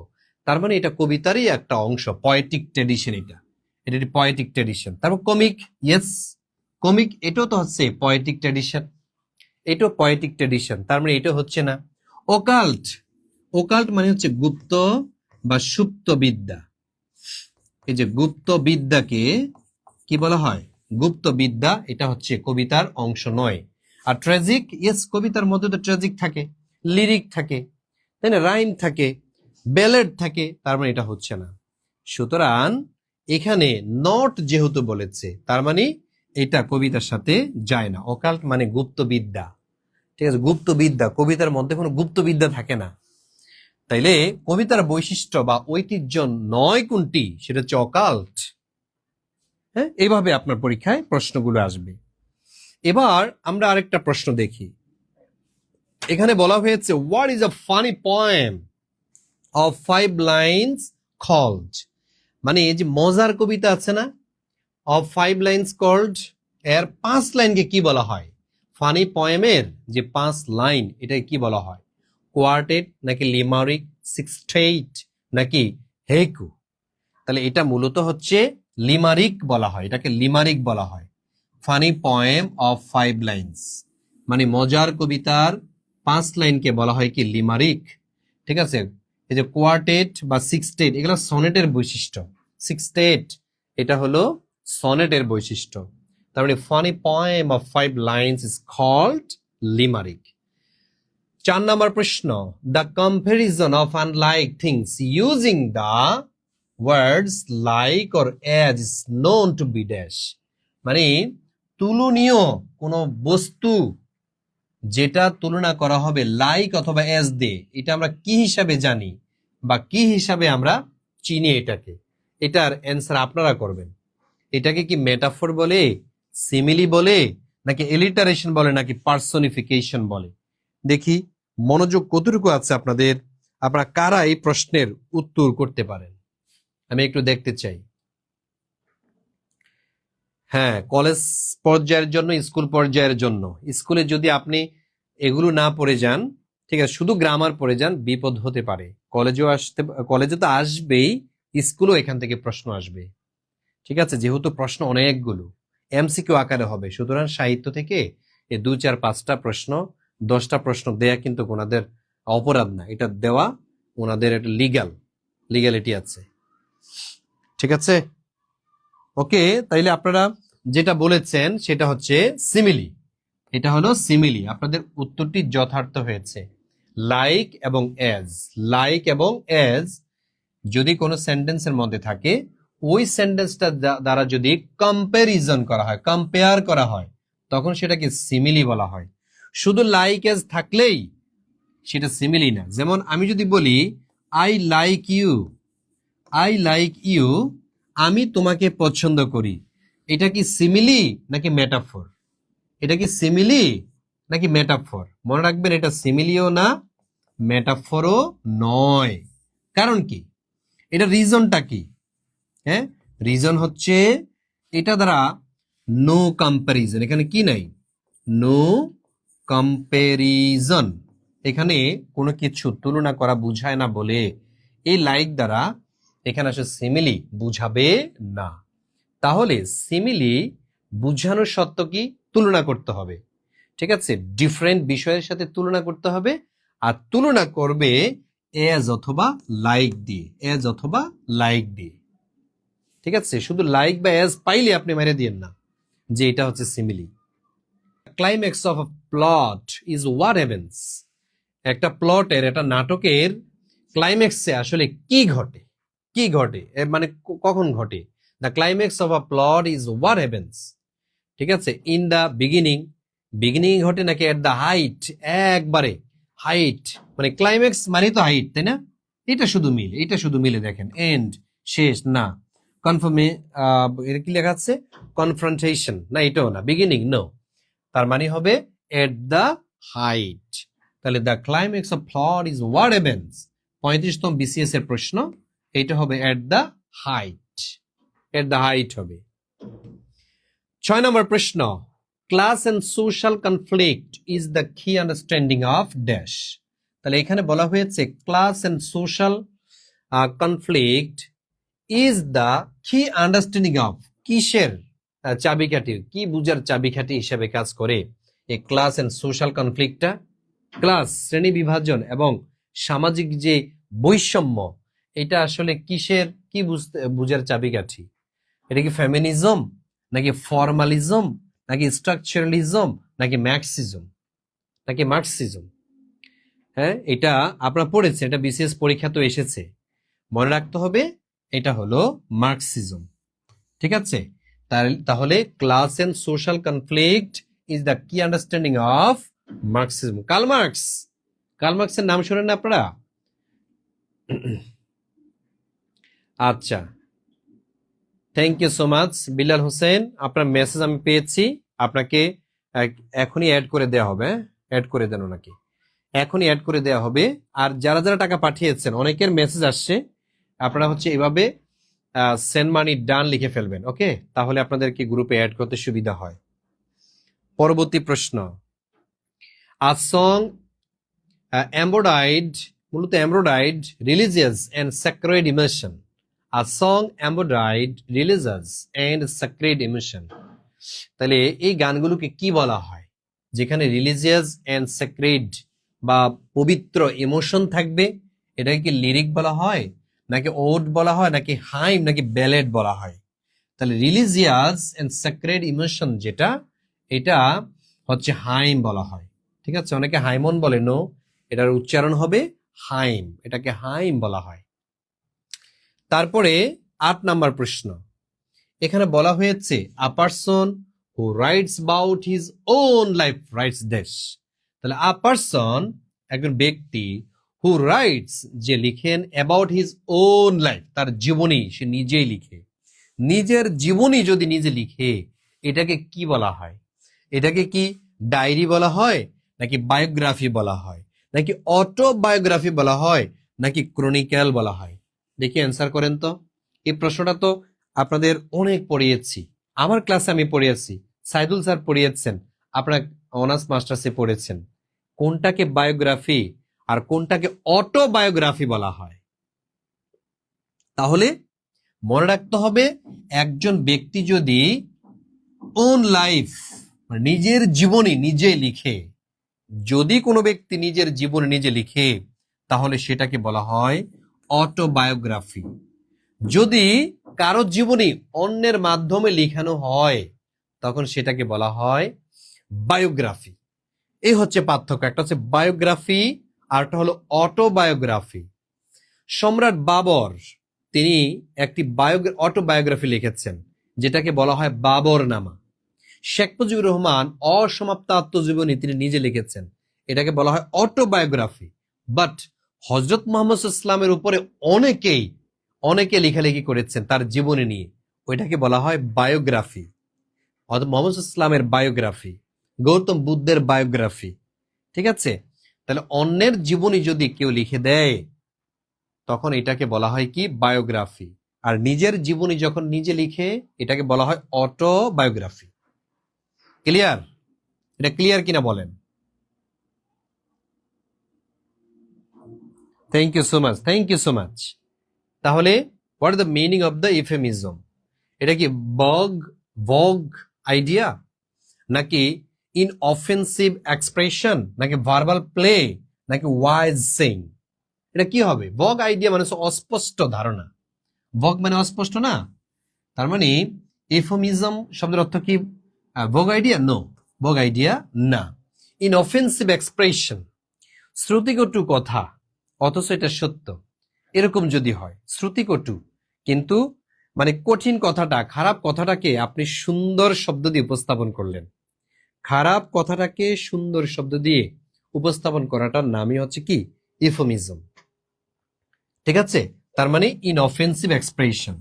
S1: তার মানে এটা কবিতারই একটা অংশ, পয়েটিক ট্রেডিশন, এটা পয়েটিক ট্রেডিশন। তারপর কমিক, ইয়েস, কমিক এটাও তো হচ্ছে পয়েটিক ট্রেডিশন, এটাও পয়েটিক ট্রেডিশন, তার মানে এটা হচ্ছে না। ওকাল্ট, ওকাল্ট মানে হচ্ছে গুপ্ত বা সুপ্ত বিদ্যা। এই যে গুপ্ত বিদ্যাকে কি বলা হয়? গুপ্ত বিদ্যা, এটা হচ্ছে কবিতার অংশ নয়। আর ট্র্যাজিক, ইয়েস, কবিতার মধ্যে তো ট্র্যাজিক থাকে, লিরিক থাকে, তাই না, রাইম থাকে, ব্যালেড থাকে, তার মানে এটা হচ্ছে না। সুতরাং এখানে নট যেহেতু বলেছে, তার মানে এটা কবিতার সাথে যায় না। অকাল্ট মানে গুপ্ত বিদ্যা, ঠিক আছে, গুপ্ত বিদ্যা, কবিতার মধ্যে কোনো গুপ্ত বিদ্যা থাকে না। তাইলে কবিতার বৈশিষ্ট্য বা ঐতিহ্য নয় কোনটি, সেটা হচ্ছে অকাল্ট। হ্যাঁ, এইভাবে আপনার পরীক্ষায় প্রশ্নগুলো আসবে। এবার আমরা আরেকটা প্রশ্ন দেখি। এখানে বলা হয়েছে what is a funny poem of 5 lines called, মানে এই যে মজার কবিতা আছে না, অফ 5 লাইন্স কল্ড, এর 5 লাইনকে কি বলা হয়? ফানি পোয়েমের যে 5 লাইন, এটাকে কি বলা হয়? কোয়ার্টেট নাকি লিমারিক, সিক্সটেট নাকি হেইকু? তাহলে এটা মূলত হচ্ছে লিমারিক বলা হয়, এটাকে লিমারিক বলা হয়। ফানি পোয়েম অফ 5 লাইন্স মানে মজার কবিতার 5 লাইনকে বলা হয় কি? লিমারিক, ঠিক আছে। এই যে কোয়ার্টেট বা সিক্সটেট, এগুলো সনেটের বৈশিষ্ট্য। সিক্সটেট এটা হলো সনেটের বৈশিষ্ট্য, তার মানে funny poem of 5 lines is called limerick. 4 নম্বর প্রশ্ন, the comparison of unlike things using the words like or as is known to be dash, মানে তুলনীয় কোন বস্তু যেটা তুলনা করা হবে লাইক অথবা অ্যাজ দিয়ে, এটা আমরা কি হিসাবে জানি বা কি হিসাবে আমরা চিনি এটাকে? এটার অ্যান্সার আপনারা করবেন। এটাকে কি মেটাফর বলে, সিমিলি বলে, নাকি এলিটারেশন বলে, নাকি পার্সনিফিকেশন বলে? দেখি মনোযোগ কতটুকু আছে আপনাদের, আপনারা কারা এই প্রশ্নের উত্তর করতে পারেন, আমি একটু দেখতে চাই। হ্যাঁ, কলেজ পর্যায়ের জন্য, স্কুল পর্যায়ের জন্য, স্কুলে যদি আপনি এগুলো না পড়ে যান, ঠিক আছে, শুধু গ্রামার পড়ে যান, বিপদ হতে পারে। কলেজে তো আসবেই, স্কুলও এখান থেকে প্রশ্ন আসবে, ঠিক আছে, যেহেতু প্রশ্ন অনেকগুলো এমসিকিউ আকারে হবে, সুতরাং সাহিত্য থেকে এই 2, 4, 5টা প্রশ্ন, 10টা প্রশ্ন দেয়া কিন্তু ওনাদের অপরাধ না, এটা দেওয়া ওনাদের একটা লিগ্যালিটি আছে, ঠিক আছে। ওকে, তাইলে আপনারা যেটা বলেছেন সেটা হচ্ছে সিমিলি, এটা হলো সিমিলি, আপনাদের উত্তরটি যথার্থ হয়েছে। লাইক এবং অ্যাজ, লাইক এবং অ্যাজ যদি কোনো সেন্টেন্সের মধ্যে থাকে, ওই সেন্টেন্সটা দ্বারা যদি কম্প্যারিজন করা হয়, কম্পেয়ার করা হয়, তখন সেটাকে সিমিলি বলা হয়। শুধু লাইক অ্যাজ থাকলেই সেটা সিমিলি না। যেমন আমি যদি বলি I like you, I like you, আমি তোমাকে পছন্দ করি, এটা কি সিমিলি নাকি মেটাফর? এটা কি সিমিলি নাকি মেটাফর? মনে রাখবেন, এটা সিমিলিও না, মেটাফরও নয়। কারণ কি? এটা রিজনটা কি? হ্যাঁ, রিজন হচ্ছে এটা দ্বারা নো কম্প্যারিজন, এখানে কি নাই? নো কম্প্যারিজন, এখানে কোনো কিছু তুলনা করা বুঝায় না বলে এই লাইক দ্বারা এখানে আসলে সিমিলি বুঝাবে না। তাহলে সিমিলি বুঝানোর সত্য কি? তুলনা করতে হবে, ঠিক আছে, ডিফারেন্ট বিষয়ের সাথে তুলনা করতে হবে, আর তুলনা করবে এজ অথবা লাইক দিয়ে, এজ অথবা লাইক দিয়ে। ঠিক আছে, শুধু লাইক বা অ্যাজ পাইলে আপনি মেরে দিয়েন না যে এটা হচ্ছে simile. Climax of a plot is what happens. একটা প্লটের, একটা নাটকের ক্লাইম্যাক্সে আসলে কি ঘটে, কি ঘটে মানে কখন ঘটে। The climax of a plot is what happens. ঠিক আছে, ইন দ্য বিগিনিং, বিগিনিং ঘটে নাকি এট দ্য হাইট, একবারে হাইট, মানে ক্লাইম্যাক্স মানে তো হাইট, তাই না? এটা শুধু মিল, এটা শুধু মিলে দেখেন, এন্ড শেষ না। কনফার্মে এটা কি লেখা আছে? কনফ্রন্টেশন না, এটাও না। বিগিনিং নো, তার মানে হবে এট দ্য হাইট। তাহলে the climax of plot is what happens, 35তম বিসিএস এর প্রশ্ন, এইটা হবে at the height, at the height হবে। 6 নম্বর প্রশ্ন, class and social conflict is the key understanding of dash. তাহলে এখানে বলা হয়েছে class and social conflict is the key understanding of, কিসের চাবিকাঠি, কি বুঝার চাবিকাঠি হিসেবে কাজ করে এই ক্লাস এন্ড সোশ্যাল কনফ্লিক্টটা। ক্লাস শ্রেণী বিভাজন এবং সামাজিক যে বৈষম্য, এটা আসলে কিসের, কি বুঝার চাবিকাঠি? এটা কি ফেমিনিজম, নাকি ফর্মালিজম, নাকি স্ট্রাকচারালিজম, নাকি ম্যাক্সিজম, নাকি মার্কসিজম? হ্যাঁ, এটা আপনারা পড়েছেন, এটা বিসিএস পরীক্ষা তো এসেছে, মনে রাখতে হবে এটা হলো মার্কসিজম। ঠিক আছে, তাহলে class and social conflict is the key understanding of Marxism. Karl Marx, Karl মার্কসের নাম শোনেন না আপনারা? আচ্ছা, thank you so much Bilal Hossain, আপনার মেসেজ আমি পেয়েছি, আপনাকে এখনই অ্যাড করে দেওয়া হবে। অ্যাড করে দেন ওনাকে, এখনই অ্যাড করে দেওয়া হবে। আর যারা যারা টাকা পাঠিয়েছেন, অনেকের মেসেজ আসছে, আপনারা হচ্ছে এভাবে সেন্ড মানি ডান লিখে ফেলবেন, ওকে? তাহলে আপনাদেরকে গ্রুপে অ্যাড করতে সুবিধা হয়। পরবর্তী প্রশ্ন, আ সং এমব্রয়েডাইড, মূলত embroidered religious and sacred emotion. A song embroidered religious and sacred emotion. তাহলে এই গানগুলোকে কি বলা হয়? যেখানে রিলিজিয়াস এন্ড স্যাক্রেড বা পবিত্র ইমোশন থাকবে, এটাকে কি লিরিক বলা হয়, নাকি ওড বলা হয়, নাকি হাইম, নাকি ব্যালেড বলা হয়? তাহলে রিলিজিয়াস এন্ড স্যাক্রেড ইমোশন যেটা, এটা হচ্ছে হাইম বলা হয়। ঠিক আছে, অনেকে হাইমন বলে, নো, এটার উচ্চারণ হবে হাইম, এটাকে হাইম বলা হয়। তারপরে 8 নাম্বার প্রশ্ন, এখানে বলা হয়েছে আ person who writes about his own life rights this. তাহলে আ পারসন, একজন ব্যক্তি, হু রাইটস, যে লিখেন, অ্যাবাউট হিজ ওন লাইফ, তার জীবনী সে নিজেই লিখে। নিজের জীবনী যদি নিজে লিখে, এটাকে কি বলা হয়? এটাকে কি ডায়েরি বলা হয়, নাকি বায়োগ্রাফি বলা হয়, নাকি অটোবায়োগ্রাফি বলা হয়, নাকি ক্রনিক্যাল বলা হয়? দেখি অ্যান্সার করেন তো। এই প্রশ্নটা তো আপনাদের অনেক পড়িয়েছি, আমার ক্লাসে আমি পড়িয়েছি, সাইদুল স্যার পড়িয়েছেন, আপনারা অনার্স মাস্টার্সে পড়েছেন। কোনটাকে বায়োগ্রাফি আর কোনটাকে অটোবায়োগ্রাফি বলা হয়? তাহলে মনে রাখতে হবে, একজন ব্যক্তি যদি ওন লাইফ, নিজের জীবনী নিজে লিখে, যদি কোনো ব্যক্তি নিজের জীবনী নিজে লিখে, তাহলে সেটাকে বলা হয় অটোবায়োগ্রাফি। যদি কারো জীবনী অন্যের মাধ্যমে লেখানো হয়, তখন সেটাকে বলা হয় বায়োগ্রাফি। এই হচ্ছে পার্থক্য, একটা হচ্ছে বায়োগ্রাফি আর একটা হলো অটোবায়োগ্রাফি। সম্রাট বাবর, তিনি একটি অটোবায়োগ্রাফি লিখেছেন, যেটাকে বলা হয় বাবরনামা। শেখ মুজিবুর রহমান অসমাপ্ত আত্মজীবনী তিনি নিজে লিখেছেন, এটাকে বলা হয় অটোবায়োগ্রাফি। বাট হজরত মোহাম্মদ ইসলামের উপরে অনেকে লেখালেখি করেছেন তার জীবনী নিয়ে, ওইটাকে বলা হয় বায়োগ্রাফি। হযরত মুহাম্মদ ইসলামের বায়োগ্রাফি, গৌতম বুদ্ধের বায়োগ্রাফি। ঠিক আছে, তাহলে অন্যের জীবনী যদি কেউ লিখে দেয়, তখন এটাকে বলা হয় কি বায়োগ্রাফি। আর নিজের জীবনী যখন নিজে লিখে, এটাকে বলা হয় অটোবায়োগ্রাফি। ক্লিয়ার? এটা ক্লিয়ার কিনা বলেন? Thank you so much, thank you so much. তাহলে what is the meaning of the euphemism? এটা কি ভগ আইডিয়া, নাকি ইনঅফেন্সিভ এক্সপ্রেশন, নাকি ভার্বাল প্লে, নাকি ওয়াইজ সেইং? এটা কি হবে? ভগ আইডিয়া মানে অস্পষ্ট ধারণা, ভগ মানে অস্পষ্ট না, তার মানে ইউফেমিজম শব্দের অর্থ কি ভোগ আইডিয়া? নো, ভোগ আইডিয়া না। ইনঅফেন্সিভ এক্সপ্রেশন, শ্রুতিকটু কথা অথচ এটা সত্য, এরকম যদি হয়, শ্রুতিকটু কিন্তু মানে কঠিন কথাটা, খারাপ কথাটাকে আপনি সুন্দর শব্দ দিয়ে উপস্থাপন করলেন, খারাপ কথাটাকে সুন্দর শব্দ দিয়ে উপস্থাপন করাটার নামই হচ্ছে কি? ইউফেমিজম। ঠিক আছে, তার মানে ইনঅফেন্সিভ এক্সপ্রেশন।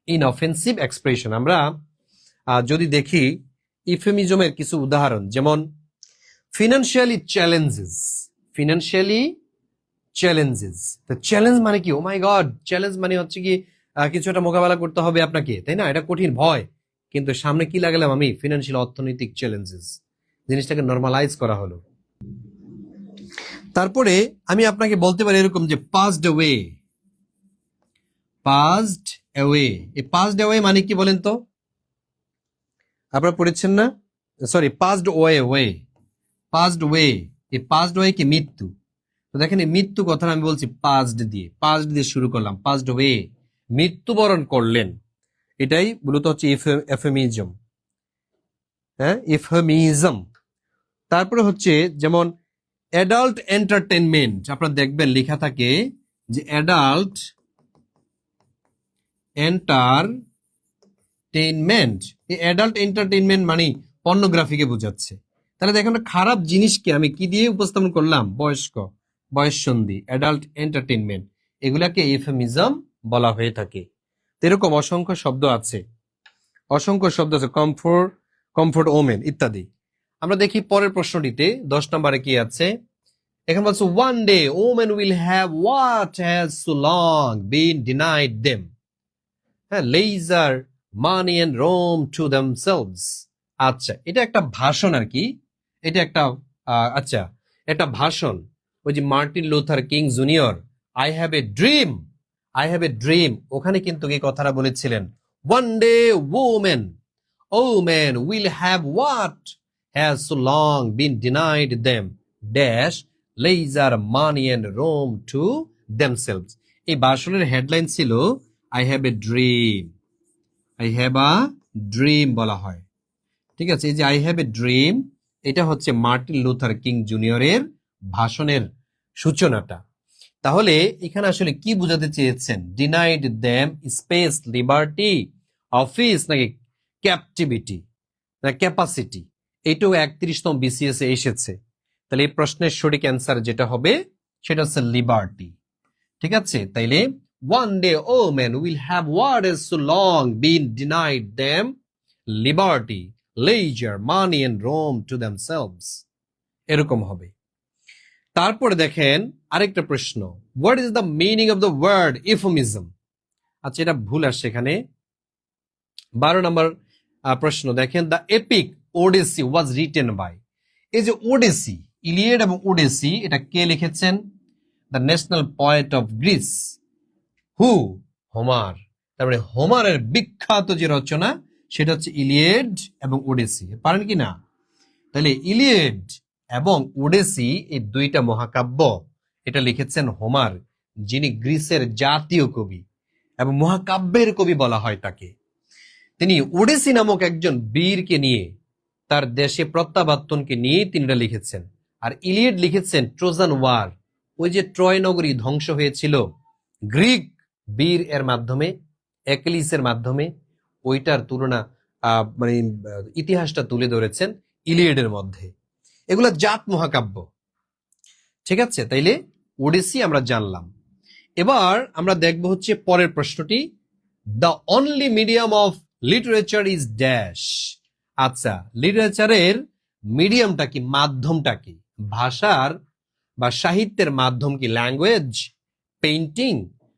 S1: ইনঅফেন্সিভ এক্সপ্রেশন আমরা যদি দেখি ইউফেমিজমের কিছু উদাহরণ, যেমন ফিনান্সিয়ালি চ্যালেঞ্জেস। ফিনান্সিয়ালি চ্যালেঞ্জেস, তো চ্যালেঞ্জ মানে কি? ও মাই গড, চ্যালেঞ্জ মানে হচ্ছে কি কিছু একটা মোকাবেলা করতে হবে আপনাকে, তাই না? এটা কঠিন, ভয়, কিন্তু সামনে কি লাগালাম আমি? ফিনান্সিয়াল, অর্থনৈতিক চ্যালেঞ্জেস, জিনিসটাকে নর্মালাইজ করা হলো। তারপরে আমি আপনাকে বলতে পারি এরকম যে পাসড অ্যাওয়ে। পাসড অ্যাওয়ে, এই পাসড অ্যাওয়ে মানে কি বলেন তো? আপনারা পড়েছেন না? Sorry, passed way, way, passed way. এই পাসড ওয়ে কি? মৃত্যু। তো দেখেন এই মৃত্যু কথাটা আমি বলছি পাসড দিয়ে, পাসড দিয়ে শুরু করলাম, পাসড ওয়ে, মৃত্যুবরণ করলেন, এটাই মূলত হচ্ছে এফেমিজম। হ্যাঁ, ইউফেমিজম। তারপরে হচ্ছে যেমন অ্যাডাল্ট এন্টারটেনমেন্ট, আপনারা দেখবেন লেখা থাকে যে অ্যাডাল্ট এন্টারটেইনমেন্ট। এই অ্যাডাল্ট এন্টারটেইনমেন্ট মানে পর্নোগ্রাফিকে বোঝাচ্ছে। তাহলে দেখেন খারাপ জিনিসকে আমি কি দিয়ে উপস্থাপন করলাম? বয়স্ক, বয়ঃসন্ধি, অ্যাডাল্ট এন্টারটেইনমেন্ট, এগুলাকে ইউফেমিজম বলা হয়ে থাকে। এরকম অসংখ্য শব্দ আছে, অসংখ্য শব্দ আছে, কমফোর্ট, কমফোর্ট ওমেন ইত্যাদি। আমরা দেখি পরের প্রশ্নটিতে 10 নম্বরে কি আছে। এখানে বলছে one day women will have what has so long been denied them. হ্যাঁ, leisure, money and room to themselves. আচ্ছা, এটা একটা ভাষণ আর কি, এটা একটা আচ্ছা, একটা ভাষণ। ওই যে Martin Luther King junior, I have a dream, I have a dream, ওখানে কিন্তু এই কথাটা বলেছিলেন, ওয়ান ডে ওমেন, ও man will have what has so long been denied them dash leisure, money and room to themselves. এই ভাষণের হেডলাইন ছিল I have a dream, I have a dream বলা হয়। ঠিক আছে, এই যে আই হ্যাভ এ ড্রিম, এটা হচ্ছে মার্টিন লুথার কিং জুনিয়রের ভাষণের সূচনাটা। তাহলে এখানে আসলে কি বোঝাতে চেয়েছেন? Denied them space, liberty, office, নাকি ক্যাপটিভিটি, না ক্যাপাসিটি? এটাও 31তম বিসিএস এ এসেছে। তাহলে এই প্রশ্নের সঠিক অ্যান্সার যেটা হবে সেটা হচ্ছে লিবার্টি। ঠিক আছে, তাইলে one day all men will have what is so long been denied them, liberty, leisure, money and roam to themselves, এরকম হবে। তারপরে দেখেন আরেকটা প্রশ্ন, what is the meaning of the word euphemism? আচ্ছা, এটা ভুল আসছে এখানে। 12 নম্বর প্রশ্ন দেখেন, the epic Odyssey was written by, এই যে ওডেসি, ইলিয়েড এবং ওডেসি, এটা কে লিখেছেন? the national poet of Greece, who? Homer. তারপরে হোমারের বিখ্যাত যে রচনা সেটা হচ্ছে ইলিয়েড এবং ওডেসি, পারেন কি না? তাহলে ইলিয়েড এবং ওডেসি, এই দুইটা মহাকাব্য, এটা লিখেছেন হোমার, যিনি গ্রিসের জাতীয় কবি এবং মহাকাব্যের কবি বলা হয় তাকে। তিনি ওডেসি নামক একজন বীরকে নিয়ে, তার দেশে প্রত্যাবর্তনকে নিয়ে তিনি এটা লিখেছেন। আর ইলিয়েড লিখেছেন ট্রোজান ওয়ার, ওই যে ট্রয় নগরী ধ্বংস হয়েছিল গ্রিক বীর এর মাধ্যমে, অ্যাকিলিসের মাধ্যমে, ওইটার তুলনা মানে ইতিহাসটা তুলে ধরেছেন ইলিয়েডের মধ্যে। এগুলা জাত মহাকাব্য। ঠিক আছে, তাইলে ওডিসি আমরা জানলাম। এবার আমরা দেখব হচ্ছে পরের প্রশ্নটি, the only medium of literature is dash. আচ্ছা, লিটারেচারের মিডিয়ামটা কি, মাধ্যমটা কি? ভাষার বা সাহিত্যের মাধ্যম কি ল্যাঙ্গুয়েজ, পেইন্টিং,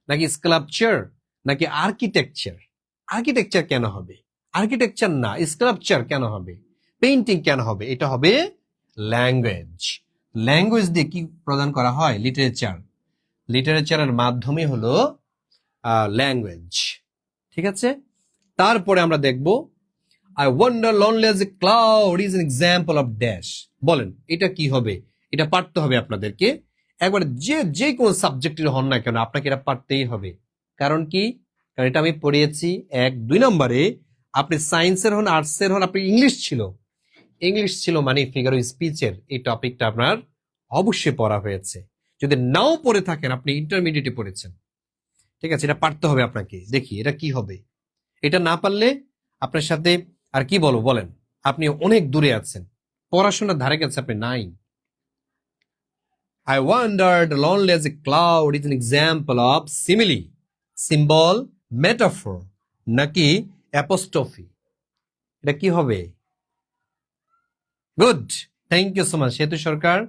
S1: নাকি স্কাল্পচার, নাকি আর্কিটেকচার? আর্কিটেকচার কেন হবে? আর্কিটেকচার না, স্কাল্পচার কেন হবে? পেইন্টিং কেন হবে? এটা হবে ল্যাঙ্গুয়েজ। ল্যাঙ্গুয়েজ দিয়ে কি প্রদান করা হয়? লিটারেচার। লিটারেচারের মাধ্যমে হলো ল্যাঙ্গুয়েজ। ঠিক আছে, তারপরে আমরা দেখব I wander lonely as a cloud is an example of dash. বলেন এটা কি হবে? এটা পারতে হবে আপনাদেরকে, একবার যে কোন সাবজেক্টের হন না কেন আপনাকে এটা পারতেই হবে। কারণ কি? কারণ এটা আমি পড়িয়েছি 1 2 নম্বরে। আপনি সায়েন্সের হন, আর্টসের হন, আপনি ইংলিশ ছিল মানে ফিগার অফ স্পিচের এই টপিকটা আপনার অবশ্যই পড়া হয়েছে। যদি নাও পড়ে থাকেন, আপনি ইন্টারমিডিয়েটে পড়েছেন, ঠিক আছে, এটা পারতে হবে আপনাকে। দেখি এটা কি হবে। এটা না পারলে আপনার সাথে আর কি বলবো বলেন, আপনি অনেক দূরে আছেন, পড়াশোনার ধারে কাছে আপনি নাই। I wondered lonely as a cloud is an example of simile, symbol, metaphor নাকি অ্যাপোস্ট্রফি? এটা কি হবে? Good, thank you so much Setu Sarkar,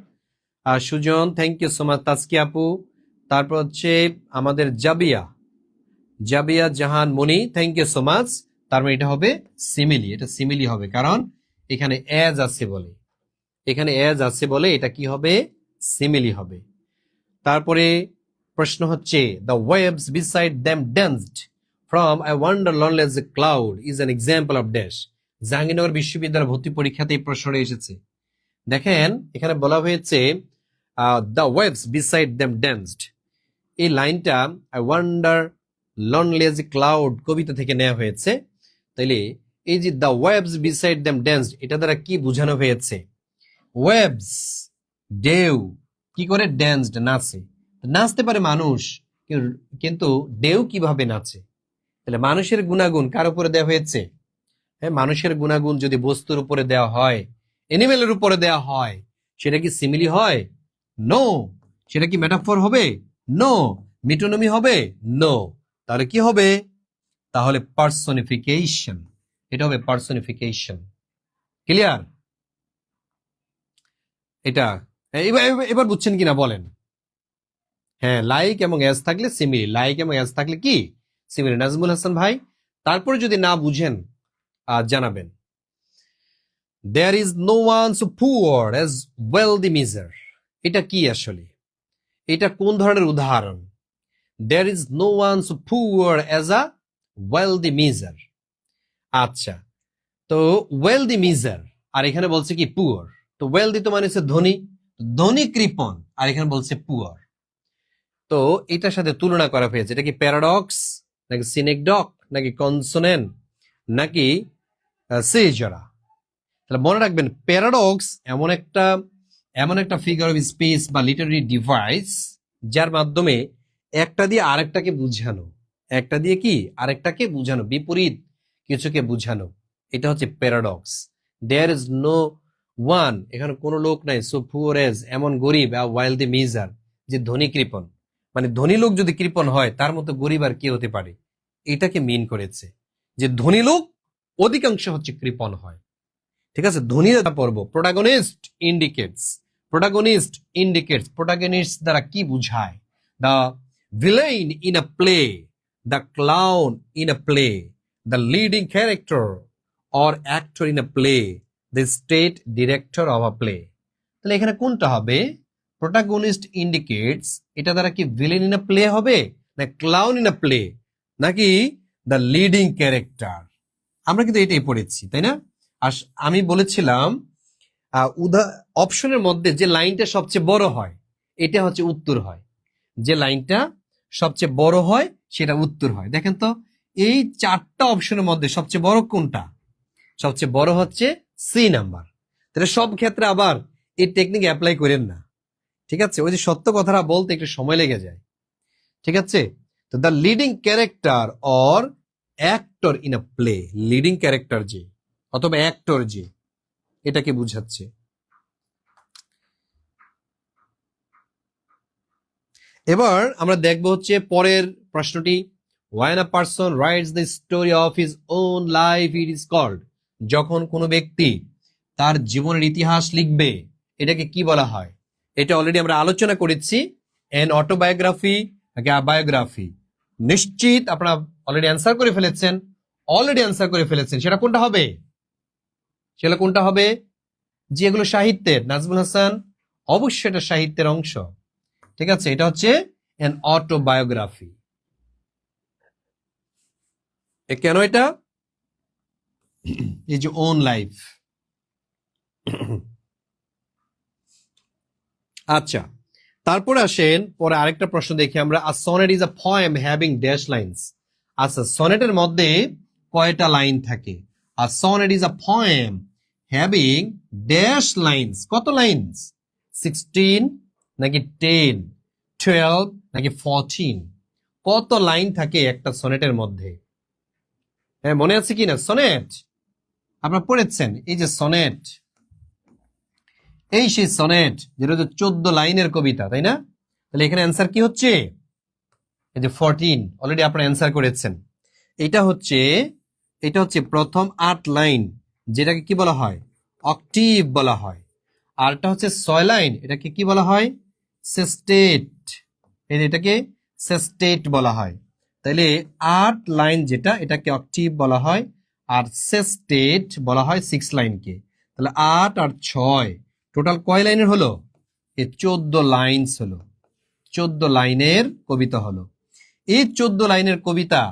S1: Sujon, thank you so much, Tajki আপু, তারপর হচ্ছে আমাদের Jabia Jahan Moni, thank you so much. তার মানে এটা হবে সিমিলি, এটা সিমিলি হবে, কারণ এখানে এজ আছে বলে এটা কি হবে? সিমিলি হবে। তারপরে প্রশ্ন হচ্ছে the waves beside them danced from I wander lonely as a cloud is an example of dash. Jahangirnagar বিশ্ববিদ্যালয় ভর্তি পরীক্ষাতে এই প্রশ্নটা এসেছে। দেখেন এখানে বলা হয়েছে the waves beside them danced, এই লাইনটা I wander lonely as a cloud কবিতা থেকে নেওয়া হয়েছে। তাইলে এই যে the waves beside them danced, এটা দ্বারা কি বোঝানো হয়েছে? ওয়েভস, ঢেউ কি করে? ড্যান্সড, নাচে। নাচতে পারে মানুষ, কিন্তু ঢেউ কিভাবে নাচে? তাহলে মানুষের গুণাগুণ কার উপরে দেওয়া হয়েছে? হ্যাঁ, মানুষের গুণাগুণ যদি বস্তুর উপরে দেওয়া হয়, এনিমেলের উপরে দেওয়া হয়, সেটা কি সিমিলি হয়? নো। সেটা কি মেটাফর হবে? নো। মিটোনমি হবে? নো। তাহলে কি হবে? তাহলে পার্সনিফিকেশন, এটা হবে পার্সনিফিকেশন। ক্লিয়ার? এটা এবার বুঝছেন কিনা বলেন? হ্যাঁ, লাইক এবং এস থাকলে সিমিলি, লাইক এবং এস থাকলে কি সিমিলি। নাজমুল হাসান ভাই, তারপরে যদি না বুঝেন জানাবেন। There is no one so poor as wealthy miser, এটা কি আসলে? এটা কোন ধরনের উদাহরণ? There is no one so poor as a wealthy miser. আচ্ছা, তো ওয়েলদি মিজার, আর এখানে বলছে কি পুয়ার। তো ওয়েলদি তো মানে হচ্ছে ধনী, ধনী কৃপণ, আর এখানে বলছে পুয়ার। তো এটার সাথে তুলনা করা হয়েছে। এটা কি প্যারাডক্স নাকি সিনেকডক নাকি কনসোনেন্ট নাকি সিজরা? তাহলে মনে রাখবেন, প্যারাডক্স এমন একটা ফিগার অফ স্পিচ বা লিটারারি ডিভাইস যার মাধ্যমে একটা দিয়ে আরেকটাকে বুঝানো, বিপরীত কিছুকে বুঝানো, এটা হচ্ছে paradox. There is no one, এখানে কোনো লোক নাই, সো পুয়ার এজ, এমন গরিব, ওয়াইল্ড দি মিজার, যে ধনী কৃপণ। মানে ধনী লোক যদি কৃপণ হয়, তার মতো গরিব আর কি হতে পারে? এটাকে মিন করেছে, যে ধনী লোক অধিকাংশ হচ্ছে কৃপণ হয়। ঠিক আছে, ধনীরা পর্ব। প্রোটাগনিস্ট দ্বারা কি বুঝায়? The villain in a play, the clown in a play, the leading character or actor in a play, the state director of a play. তাহলে এখানে কোনটা হবে? প্রোটাগনিস্ট ইন্ডিকেটস, এটা দ্বারা কি ভিলেন ইন আ প্লে হবে, না ক্লাউন ইন আ প্লে, নাকি দ্য লিডিং ক্যারেক্টার? আমরা কিন্তু এটাই পড়েছি, তাই না? আর আমি বলেছিলাম অপশনের মধ্যে যে লাইনটা সবচেয়ে বড় হয়, এটা হচ্ছে উত্তর হয়। যে লাইনটা সবচেয়ে বড় হয় সেটা উত্তর হয়। দেখেন তো, এই 4টা অপশনের মধ্যে সবচেয়ে বড় কোনটা? সবচেয়ে বড় হচ্ছে সি নাম্বার। তাহলে সব ক্ষেত্রে আবার এই টেকনিক অ্যাপ্লাই করেন না, ঠিক আছে? ওই যে সত্য কথাটা বলতে একটু সময় লেগে যায়, ঠিক আছে? তো the leading character or actor in a play, leading character যে অথবা অ্যাক্টর যে, এটাকে বুঝাচ্ছে। এবার আমরা দেখব হচ্ছে পরের প্রশ্নটি। When a person writes the story of his own life, it is called, যখন কোনো ব্যক্তি তার জীবনের ইতিহাস লিখবে, এটাকে কি বলা হয়? এটা অলরেডি আমরা আলোচনা করেছি, এন অটোবায়োগ্রাফি নাকি বায়োগ্রাফি। নিশ্চিত আপনারা অলরেডি অ্যান্সার করে ফেলেছেন, সেটা কোনটা হবে? যেগুলো সাহিত্যের, নাজমুল হাসান, অবশ্যই এটা সাহিত্যের অংশ, ঠিক আছে? এটা হচ্ছে an autobiography। কেন এটা? এই যে own life। আচ্ছা, তারপরে আসেন পরে আরেকটা প্রশ্ন দেখি আমরা। a sonnet is a poem having dash lines, আচ্ছা, সনেটের মধ্যে কয়টা লাইন থাকে? আর sonnet is a poem having dash lines. কত লাইনস? 16 নাকি 10, 12 নাকি 14? কত লাইন থাকে একটা সনেটের মধ্যে? হ্যাঁ, মনে আছে কি না? সনেট আপনারা পড়েছেন, এই যে সনেট, এই সেই সনেট যেটা হচ্ছে 14 লাইনের কবিতা, তাই না? তাহলে এখানে অ্যান্সার কি হচ্ছে? এই যে 14 অলরেডি আপনারা অ্যান্সার করেছেন। এটা হচ্ছে প্রথম 8 লাইন, যেটাকে কি বলা হয়? অক্টিভ বলা হয়। আর এটা হচ্ছে 6 লাইন, এটাকে কি বলা হয়? সেস্টেট। এটাকে সেস্টেট বলা হয়। তাইলে 8 লাইন যেটা, এটাকে অক্টিভ বলা হয়, আর সেস্টেট বলা হয় 6 লাইনকে। তাহলে 8 আর 6 টোটাল কয় লাইনের হলো? এই 14 লাইনস হলো। 14 লাইনের কবিতা হলো। এই 14 লাইনের কবিতা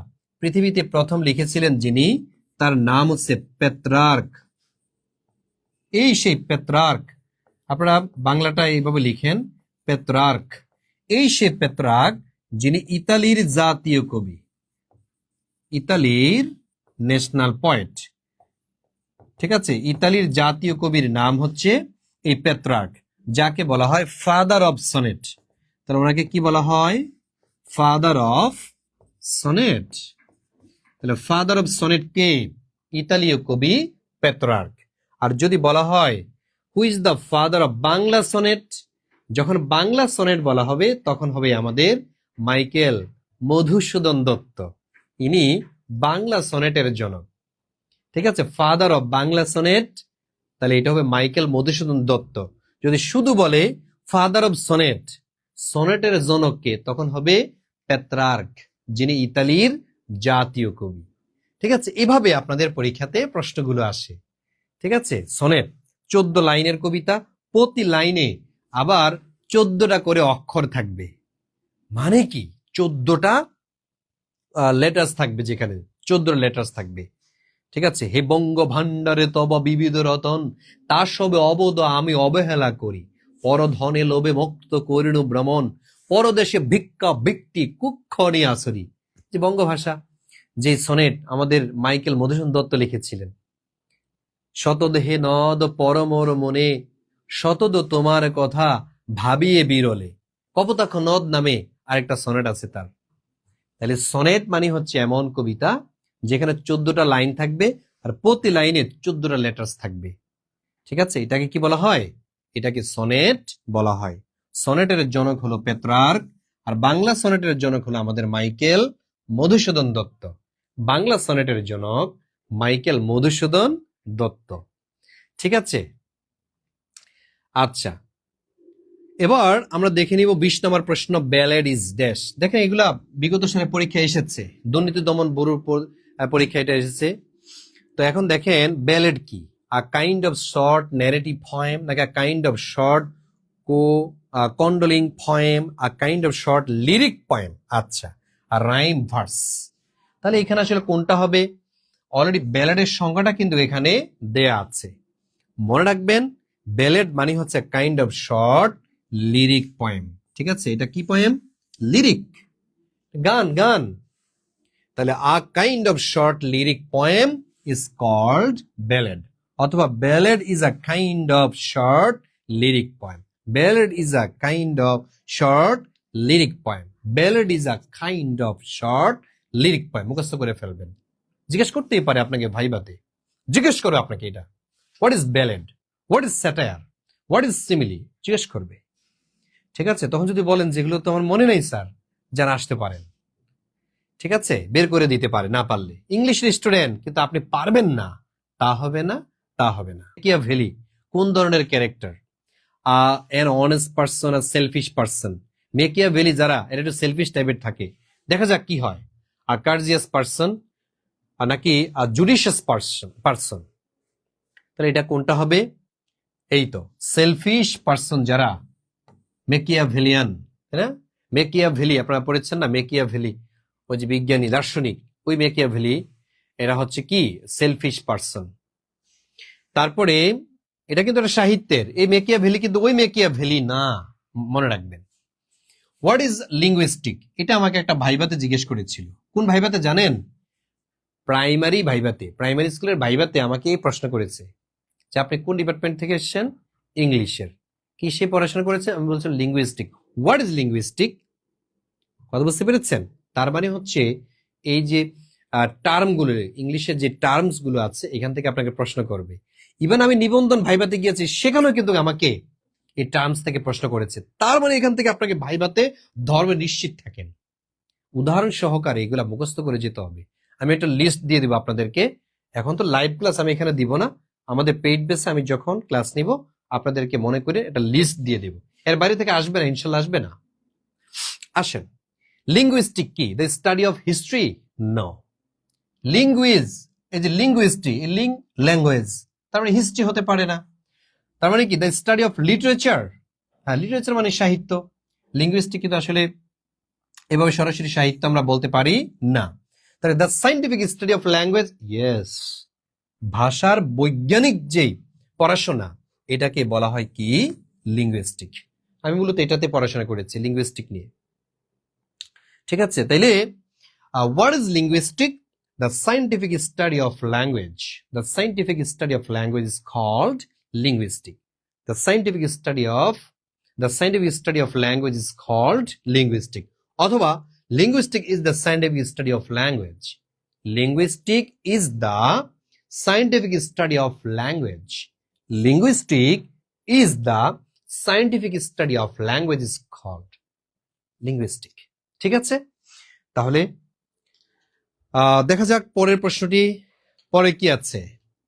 S1: পৃথিবীতে প্রথম লিখেছিলেন যিনি, তার নাম হচ্ছে পেত্রার্ক। এই সেই পেত্রার্ক, আপনারা বাংলাটা এইভাবে লিখেন, পেত্রার্ক। এই সেই পেত্রার্ক যিনি ইতালির জাতীয় কবি, ইতালির ন্যাশনাল পয়েট। ঠিক আছে, ইতালির জাতীয় কবির নাম হচ্ছে এই পেত্রার্ক, যাকে বলা হয় ফাদার অফ সনেট। তাহলে ওনাকে কি বলা হয়? Father of sonnet. তাহলে ফাদার অফ সনেট কে? ইতালীয় কবি পেত্রার্ক। আর যদি বলা হয় who is the father of Bangla sonnet, যখন বাংলা সনেট বলা হবে তখন হবে আমাদের মাইকেল মধুসূদন দত্ত। ইনি বাংলা সনেটের জনক। ঠিক আছে, ফাদার অফ বাংলা সনেট, তাহলে এটা হবে মাইকেল মধুসূদন দত্ত। যদি শুধু বলে ফাদার অফ সনেট, সনেটের জনক কে, তখন হবে পেত্রার্ক, যিনি ইতালির জাতীয় কবি। ঠিক আছে, এভাবে আপনাদের পরীক্ষাতে প্রশ্নগুলো আসে। ঠিক আছে, সনেট 14 লাইনের কবিতা, প্রতি লাইনে আবার 14টা করে অক্ষর থাকবে। মানে কি? 14টা লেটার্স থাকবে, যেখানে 14 লেটার্স থাকবে। ঠিক আছে, হে বঙ্গ ভাণ্ডারে তব বিবিধ রতন, তা সবে অবদ আমি অবহেলা করি, পরধনে লোভে মুক্ত করিনু ভ্রমণ, পরদেশে ভিক্ষা ভিক্তি কুক্ষণে আসরি। যে বঙ্গভাষা, যে সনেট আমাদের মাইকেল মধুসূদন দত্ত লিখেছিলেন। শতদেহে নদ পরমর মনে, শতদ তোমার কথা ভাবিয়ে বিরলে। কপোতাক্ষ নদ নামে আরেকটা সনেট আছে তার। তাহলে সনেট মানে হচ্ছে এমন কবিতা যেখানে 14টা লাইন থাকবে, আর প্রতি লাইনে 14টা লেটার্স থাকবে। ঠিক আছে, এটাকে কি বলা হয়? এটাকে সনেট বলা হয়। সনেটের জনক হলো পেত্রার্ক, আর বাংলা সনেটের জনক হলো আমাদের মাইকেল মধুসূদন দত্ত। বাংলা সনেটের জনক মাইকেল মধুসূদন দত্ত। ঠিক আছে, আচ্ছা, এবার আমরা দেখে নিব 20 নম্বর প্রশ্ন, ব্যালেড ইজ ড্যাশ। দেখেন, এগুলা বিগত সালে পরীক্ষা এসেছে, দুর্নীতি দমন ব্যুরোর পরীক্ষা এটা এসেছে। তো এখন দেখেন, ব্যালেড কি? A kind of short narrative poem, নাকি a kind of short condoling poem, a kind of short lyric poem, আচ্ছা, আর রাইম ভার্স। তাহলে এখানে আসলে কোনটা হবে? অলরেডি ব্যালেডের সংজ্ঞাটা কিন্তু এখানে দেয়া আছে। মনে রাখবেন, ব্যালেড মানে হচ্ছে kind of short lyric poem. ঠিক আছে, এটা কি পোয়েম? লিরিক, গান, গান। তাহলে a kind of short lyric poem is called ballad, অথবা ballad is a kind of short lyric poem. Ballad is a kind of short lyric poem. Ballad is a kind of short lyric poem. মুখস্থ করে ফেলবেন, জিজ্ঞেস করতেই পারে আপনাকে ভাইবাতে, জিজ্ঞেস করবে আপনাকে এটা, what is ballad, what is satire, what is simile, জিজ্ঞেস করবে। ঠিক আছে, তখন যদি বলেন যেগুলো তো আমার মনে নেই স্যার, যারা আসতে পারেন। ঠিক আছে, বের করে দিতে পারে, না পারলে ইংলিশের স্টুডেন্ট কিন্তু আপনি পারবেন না, তা হবে না, তা হবে না। মেকিয়াভেলি কোন ধরনের ক্যারেক্টার? এন অনেস্ট পারসন, আর সেলফিশ পারসন। মেকিয়াভেলি যারা, এটা একটু সেলফিশ টাইপের থাকে। দেখা যাক কি হয়, আর কার্জিয়াস পারসন নাকি জুডিশিয়াস পারসন। তাহলে এটা কোনটা হবে? এই তো সেলফিশ পারসন যারা, মেকিয়াভেলিয়ান, তাই না? মেকিয়াভেলি আপনারা পড়েছেন না, মেকিয়াভেলি, ওই যে বিজ্ঞানী দার্শনিক, ওই মেকিয়াভেলি, এরা হচ্ছে কি সেলফিশ পারসন। তারপরে এটা কিন্তু একটা সাহিত্যের, এই মেকিয়াভেলি কিন্তু ওই মেকিয়াভেলি না, মনে রাখবেন। হোয়াট ইজ লিঙ্গুইস্টিক, এটা আমাকে একটা ভাইভাতে জিজ্ঞেস করেছিল। কোন ভাইভাতে জানেন? প্রাইমারি ভাইভাতে, প্রাইমারি স্কুলের ভাইভাতে আমাকে এই প্রশ্ন করেছে যে আপনি কোন ডিপার্টমেন্ট থেকে এসেছেন? ইংলিশের। কি সে পড়াশোনা করেছে? আমি বলছি লিঙ্গুইস্টিক। What is linguistic? কথা বুঝতে পেরেছেন? তার মানে হচ্ছে এই যে টার্মগুলো, ইংলিশের যে টার্মস গুলো আছে এখান থেকে আপনাকে প্রশ্ন করবে। ইভেন আমি নিবন্ধন ভাইভাতে গিয়েছি, সেখানেও কিন্তু আমাকে এই টার্মস থেকে প্রশ্ন করেছে। তার মানে এখান থেকে আপনাকে ভাইভাতে ধর্মে নিশ্চিত থাকেন। উদাহরণ সহকারে এগুলা মুখস্থ করে যেতে হবে। আমি একটা লিস্ট দিয়ে দিব আপনাদেরকে। এখন তো লাইভ ক্লাস আমি এখানে দিব না, আমাদের পেইড বেসে আমি যখন ক্লাস নিব আপনাদেরকে মনে করে একটা লিস্ট দিয়ে দেব। এর বাইরে থেকে আসবে না, ইনশাল্লাহ আসবে না। আসেন, লিঙ্গুইস্টিক কি? The study of history? No. লিঙ্গুইজ, এই যে লিঙ্গুইস্টি, ল্যাঙ্গুয়েজ, তার মানে হিস্ট্রি হতে পারে না। তার মানে কি? The study of literature? হ্যাঁ, লিটারেচার মানে সাহিত্য। লিঙ্গুইস্টিক কিন্তু আসলে এভাবে সরাসরি সাহিত্য আমরা বলতে পারি না। তাহলে the scientific study of language? Yes. ভাষার বৈজ্ঞানিক যেই পড়াশোনা, এটাকে বলা হয় কি? লিঙ্গুইস্টিক। আমি মূলত এটাতে পড়াশোনা করেছি, লিঙ্গুইস্টিক নিয়ে। ঠিক আছে, তাইলে what is linguistic? The scientific study of language. The scientific study of language is called linguistic. The scientific study of language is called linguistic. অথবা linguistic is the scientific study of language. Linguistic is the scientific study of language. Linguistic is the scientific study of language is called linguistic. ঠিক আছে, তাহলে দেখা যাক পরের প্রশ্নটি। পরে কি আছে?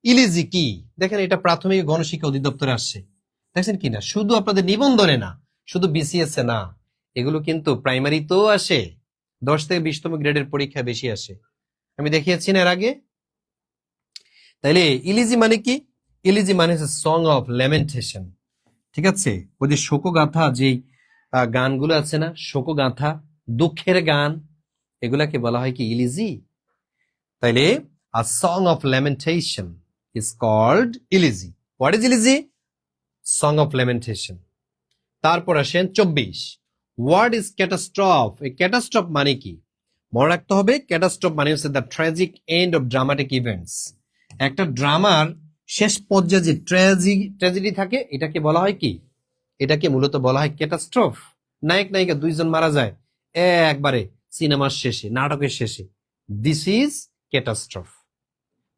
S1: ইলিজি কি? দেখেন, এটা প্রাথমিক গণশিক্ষা অধিদপ্তরে আসছে। দেখছেন কিনা? শুধু আপনাদের নিবন্ধনে না, শুধু বিসিএস এ না, এগুলো কিন্তু প্রাইমারিতেও আসে। 10 থেকে 20তম গ্রেডের পরীক্ষা বেশি আসে, আমি দেখিয়েছি না এর আগে। তাইলে ইলিজি মানে কি? ইলিজি মানে হচ্ছে সং অফ ল্যামেন্টেশন। ঠিক আছে, ওই যে শোকগাথা, যেই গানগুলো আছে না, শোকগাথা, দুঃখের গান, এগুলাকে বলা হয় কি? ইলিজি। তাইলে a song of lamentation is called elegy. What is elegy? Song of lamentation. তারপর আসেন 24, what is catastrophe? এই catastrophe মানে কি? মনে রাখতে হবে, catastrophe মানে হচ্ছে the tragic end of dramatic events. একটা ড্রামার শেষ পর্যায়ে যে ট্র্যাজেডি থাকে, এটাকে বলা হয় কি? এটাকে মূলত বলা হয় catastrophe. নায়ক নায়িকা দুইজন মারা যায় একবারে সিনেমার শেষে, নাটকের শেষে, দিস ইজ catastrophe.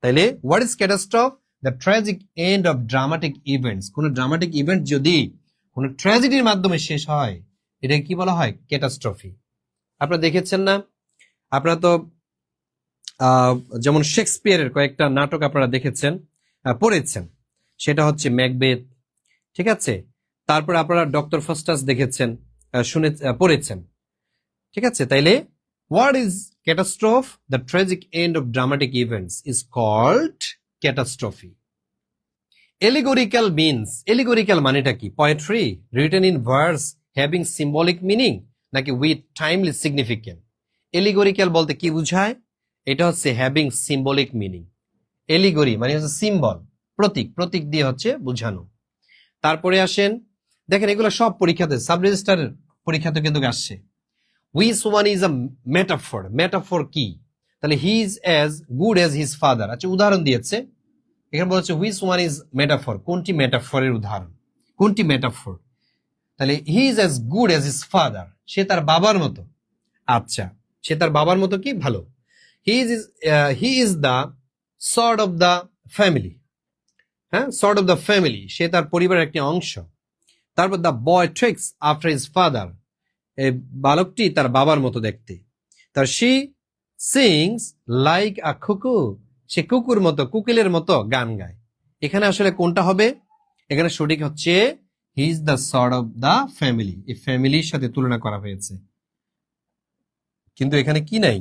S1: তাইলে what is catastrophe? The tragic end of dramatic events. কোন ড্রামাটিক ইভেন্ট যদি কোন ট্র্যাজেডির মাধ্যমে শেষ হয়, এটাকে কি বলা হয়? ক্যাটাস্ট্রফি। আপনারা দেখেছেন না? আপনারা তো যেমন শেক্সপিয়ারের কয়েকটা নাটক আপনারা দেখেছেন, পড়েছেন। সেটা হচ্ছে ম্যাকবেথ, ঠিক আছে? তারপর আপনারা ডক্টর ফাস্টাস দেখেছেন, পড়েছেন, ঠিক আছে? তাইলে what is catastrophe? The tragic end of dramatic events is called catastrophe. Allegorical means, allegorical মানেটা কি? Poetry written in verse having symbolic meaning নাকি with timely significance? Allegorical বলতে কি বুঝায়? এটা হচ্ছে having symbolic meaning. Allegory মানে হচ্ছে সিম্বল, প্রতীক, প্রতীক দিয়ে হচ্ছে বুঝানো। তারপরে আসেন, দেখেন এগুলো সব পরীক্ষাতে, সাব রেজিস্ট্রারের পরীক্ষাতে কিন্তু আসছে। Which one is a metaphor? Metaphor কি? তাহলে he is as good as his father. আচ্ছা, উদাহরণ দিয়েছে এখানে, বলছে which one is metaphor? কোনটি মেটাফরের উদাহরণ? কোনটি মেটাফর? তাহলে he is as good as his father. সে তার বাবার মতো। আচ্ছা, সে তার বাবার মতো কি? ভালো। he is the sort of the family. হ্যাঁ, sort of the family, সে তার পরিবারের একটি অংশ। তারপর the boy takes after his father. এই বালকটি তার বাবার মতো দেখতে। তার she sings like a cuckoo. সে কুকুর মতো, কুকিলের মতো গান গায়। এখানে আসলে কোনটা হবে? এখানে সঠিক হচ্ছে he is the sort of the family. এই ফ্যামিলির সাথে তুলনা করা হয়েছে, কিন্তু এখানে কি নাই?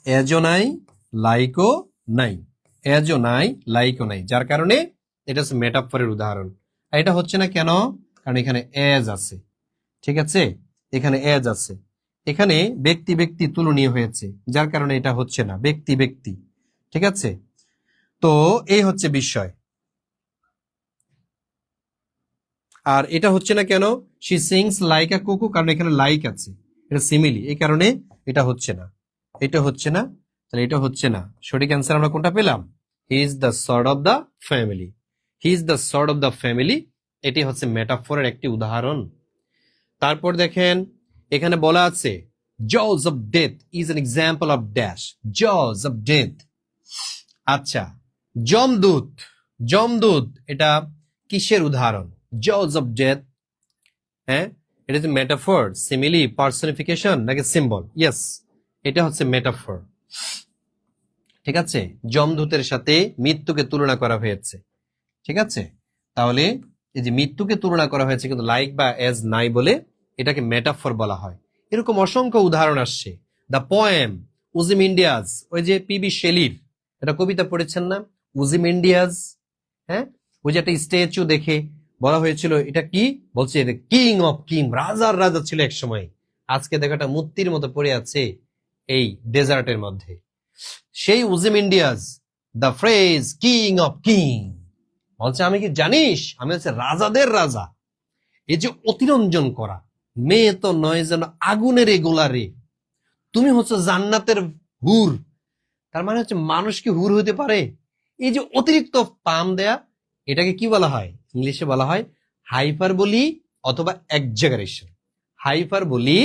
S1: এজও নাই, লাইকও নাই। এজও নাই, লাইকও নাই, যার কারণে এটা হচ্ছে মেটাফরের উদাহরণ। আর এটা হচ্ছে না কেন? কারণ এখানে এজ আছে। ঠিক আছে, এখানে এজ আছে, এখানে ব্যক্তি ব্যক্তি তুলনীয় হয়েছে, যার কারণে এটা হচ্ছে না, ব্যক্তি ব্যক্তি। ঠিক আছে, তো এই হচ্ছে বিষয়। আর এটা হচ্ছে না কেন? শি সিংস লাইক আ কুকু, কারণ এখানে লাইক আছে, এটা সিমিলি, এই কারণে এটা হচ্ছে না, এটা হচ্ছে না, তাহলে এটা হচ্ছে না। সঠিক অ্যান্সার আমরা কোনটা পেলাম? He is the sort of the family, he is the sort of the family, এটি হচ্ছে মেটাফোরের একটি উদাহরণ। তারপর দেখেন এখানে বলা আছে jaws of death is an example of dash, jaws of death। আচ্ছা, যমদূত, যমদূত এটা কিসের উদাহরণ? jaws of death, হ্যাঁ, এটা হচ্ছে মেটাফোর, সিমিলি, পার্সনিফিকেশন নাকি সিম্বল? ইয়েস, এটা হচ্ছে মেটাফোর। ঠিক আছে, যমদূতের সাথে মৃত্যুকে তুলনা করা হয়েছে। ঠিক আছে, তাহলে এই যে মৃত্যুকে তুলনা করা হয়েছে কিন্তু লাইক বা এজ নাই বলে এটাকে মেটাফর বলা হয়। এরকম অসংখ্য উদাহরণ আসছে। দ্য পোয়েম উজিম ইন্ডিয়াজ, ওই যে পিবি শেলির এটা কবিতা পড়েছেন না, উজিম ইন্ডিয়াজ, হ্যাঁ, ওই যে একটা স্ট্যাচু দেখে বলা হয়েছিল এটা কি, বলছে এটা কিং অফ কিং, রাজার রাজা ছিল এক সময়, আজকে দেখো একটা মূর্তির মতো পড়ে আছে এই ডেজার্টের মধ্যে। সেই Ozymandias, the phrase king of king, বলছে আমি কি জানিস আমি হচ্ছে রাজাদের রাজা। এই যে অতিরঞ্জন করা, মেয়ে তো নয় যেন আগুনের এগোলারে, তুমি হচ্ছে জান্নাতের হুর, তার মানে হচ্ছে মানুষ কি হুর হতে পারে? এই যে অতিরিক্ত পাম দেয়া, এটাকে কি বলা হয়? ইংলিশে বলা হয় হাইপারবোলি অথবা এক্সাজারেশন, হাইপারবোলি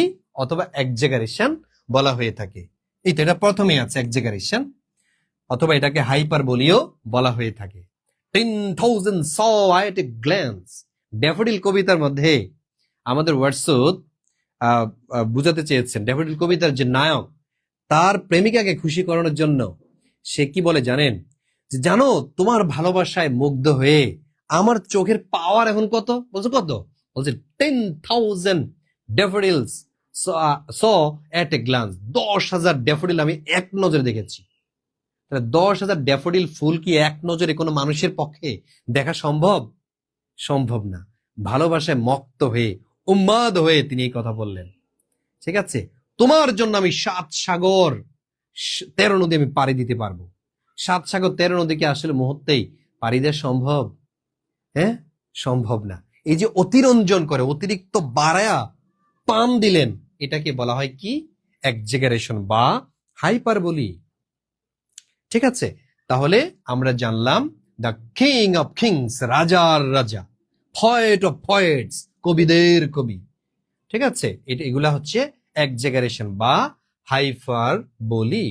S1: অথবা এক্সাজারেশন বলা হয়ে থাকে। এই তো এটা প্রথমে আছে এক্সাজারেশন, অথবা এটাকে হাইপারবোলিও বলা হয়ে থাকে। 10,000 saw at a glance, daffodil কবিতার মধ্যে আমাদের ওয়াটসুদ বুঝাতে চেয়েছেন, ড্যাফোডিল কবিতার যে নায়ক তার প্রেমিকাকে খুশি করানোর জন্য সে কি বলে জানেন? যে জানো তোমার ভালোবাসায় মুগ্ধ হয়ে আমার চোখের পাওয়ার এখন কত, বলছো কত? বলছে 10,000 daffodils saw at a glance, 10,000 daffodil আমি এক নজরে দেখেছি। 10,000 ড্যাফোডিল ফুল কি এক নজরে কোনো মানুষের পক্ষে দেখা সম্ভব? সম্ভব না। ভালোবাসায় মত্ত হয়ে, উন্মাদ হয়ে তিনি এই কথা বললেন। ঠিক আছে, তোমার জন্য আমি 7 সাগর 13 নদী আমি পাড়ি দিতে পারবো। 7 সাগর 13 নদীকে আসলে মুহূর্তেই পাড়ি দেওয়া সম্ভব? হ্যাঁ, সম্ভব না। এই যে অতিরঞ্জন করে, অতিরিক্ত বাড়ায়া পাম দিলেন, এটাকে বলা হয় কি? এক্সাজারেশন বা হাইপারবোলি। ঠিক আছে, তাহলে আমরা জানলাম দ্য কিং অফ কিংস, রাজার রাজা, পয়েট অফ পয়েটস, কবিদের কবি। ঠিক আছে, এগুলা হচ্ছে এক্সাজারেশন বা হাইপারবোলি।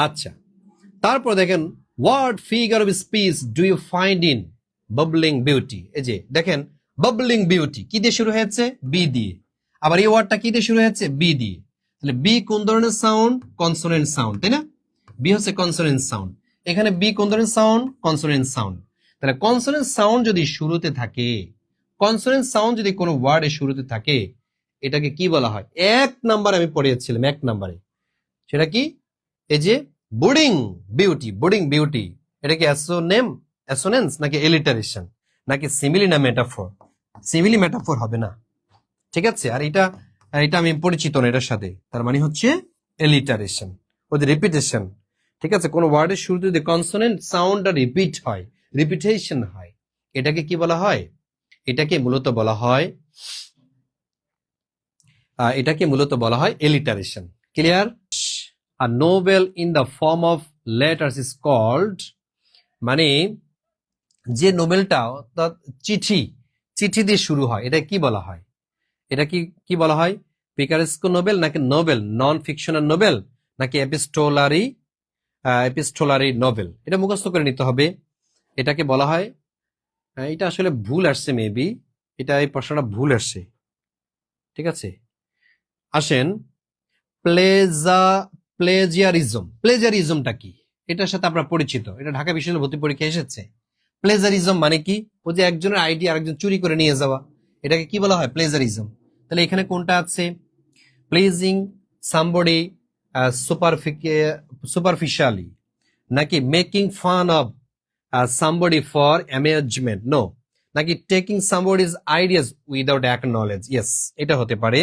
S1: আচ্ছা, তারপর দেখেন what figure of speech do you find in babbling beauty. এই যে দেখেন বাবলিং বিউটি কি দিয়ে শুরু হয়েছে? বি দিয়ে। আবার এই ওয়ার্ডটা কি দিয়ে শুরু হয়েছে? বি দিয়ে। তাহলে বি কোন ধরনের সাউন্ড? কনসোনেন্ট সাউন্ড, তাই না? বি হচ্ছে কনসোনেন্ট সাউন্ড, এখানে বি কোন ধরনের সাউন্ড? Consonant sound. তাহলে কনসোনেন্ট সাউন্ড যদি শুরুতে থাকে, কনসোনেন্ট সাউন্ড যদি কোনো ওয়ার্ডের শুরুতে থাকে, এটাকে কি বলা হয়? 1 নাম্বার আমি পড়িয়েছিলাম 1 নাম্বারে, সেটা কি? এই যে বোর্ডিং বিউটি, বোর্ডিং বিউটি, এটা কি অ্যাসোনেন্স নাকি এলিটারেশন নাকি সিমিলি না মেটাফোর? সিমিলি, মেটাফোর হবে না। ঠিক আছে, আর এটা আমি পরিচিত না এটার সাথে, তার মানে হচ্ছে এলিটারেশন, ওই যে রিপিটেশন। ঠিক আছে, কোন ওয়ার্ডের শুরুতে যদি কনসোনেন্ট সাউন্ডটা রিপিট হয়, রিপিটেশন হয়, এটাকে কি বলা হয়? এটাকে মূলত বলা হয় alliteration. Clear? A novel in the form of letters is called, মানে যে নোবেলটা অর্থাৎ চিঠি, চিঠি দিয়ে শুরু হয়, এটা কি বলা হয়? এটা কি বলা হয়? পিকারেস্কো নোবেল নাকি নোবেল নন ফিকশনাল নোবেল নাকি এপিস্টোলারি নোবেল? এটা মুখস্থ করে নিতে হবে। এটাকে বলা হয়, এটা আসলে ভুল আসছে মেবি, এই প্রশ্নটা ভুল আসছে। ঠিক আছে, আসেন প্লেজিয়ারিজম। প্লেজারিজমটা কি? এটার সাথে আমরা পরিচিত, এটা ঢাকা বিশ্ববিদ্যালয় ভর্তি পরীক্ষা এসেছে। প্লেজারিজম মানে কি? ওই যে একজনের আইডিয়া আরেকজন চুরি করে নিয়ে যাওয়া, এটাকে কি বলা হয়? প্লেজারিজম। তাহলে এখানে কোনটা আছে? প্লেজিং সামবডি সুপারফিশিয়ালি নাকি making fun of somebody for amazement? No. নাকি taking somebody's ideas without acknowledge? Yes, এটা হতে পারে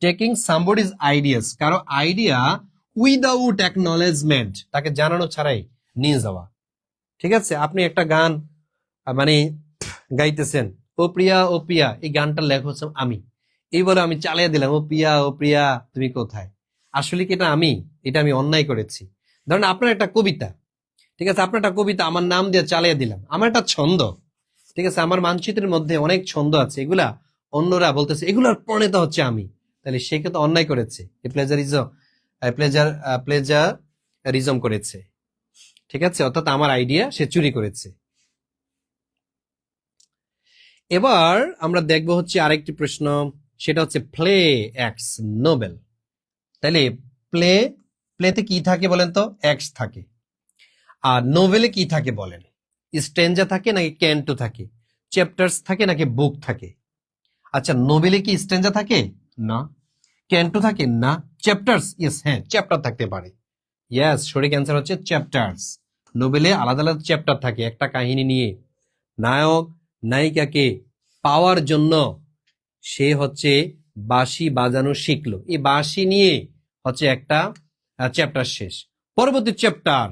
S1: টেকিং সামবডিজ আইডিয়াস, কারো আইডিয়া উইদাউট অ্যাকনলেজমেন্ট, তাকে জানানো ছাড়াই নিয়ে যাওয়া। ঠিক আছে, আপনি একটা গান মানে গাইতেছেন, ও প্রিয়া এই গানটার লেখক হচ্ছে আমি। এই বলে আমি চালিয়ে দিলাম, ও প্রিয়া তুমি কোথায়। আসলে কি এটা আমি? এটা আমি অন্যায় করেছি। ধরেন আপনার একটা কবিতা, ঠিক আছে, আপনার একটা কবিতা আমার নাম দিয়ে চালিয়ে দিলাম, আমার একটা ছন্দ, ঠিক আছে, আমার মানচিত্রের মধ্যে অনেক ছন্দ আছে, এগুলা অন্যরা বলতেছে এগুলার প্রণেতা হচ্ছে আমি, তাহলে সে কিন্তু অন্যায় করেছে, প্লেজারিজম করেছে, ঠিক আছে, অর্থাৎ আমার আইডিয়া সে চুরি করেছে। এবার আমরা দেখব হচ্ছে আরেকটি প্রশ্ন, সেটা হচ্ছে প্লে অ্যাক্টস নোবেল। তাহলে প্লে, প্লেতে কি থাকে বলেন তো? অ্যাক্টস থাকে। আর নোভেলে কি থাকে বলেন? স্ট্যাঞ্জা থাকে নাকি ক্যান্টো থাকে? চ্যাপ্টার্স থাকে নাকি বুক থাকে? আচ্ছা, নোবেলে কি স্ট্যাঞ্জা থাকে? না। ক্যান্টো থাকে? না। চ্যাপ্টার্স? ইয়েস, হ্যাঁ, চ্যাপ্টার থাকতে পারে। ইয়েস, সঠিক অ্যান্সার হচ্ছে চ্যাপ্টার্স। নোবেলে আলাদা আলাদা চ্যাপ্টার থাকে একটা কাহিনী নিয়ে। নায়ক নায়িকাকে পাওয়ার জন্য সে হচ্ছে বাঁশি বাজানো শিখলো, এই বাঁশি নিয়ে হচ্ছে একটা চ্যাপ্টার শেষ। পরবর্তী চ্যাপ্টার,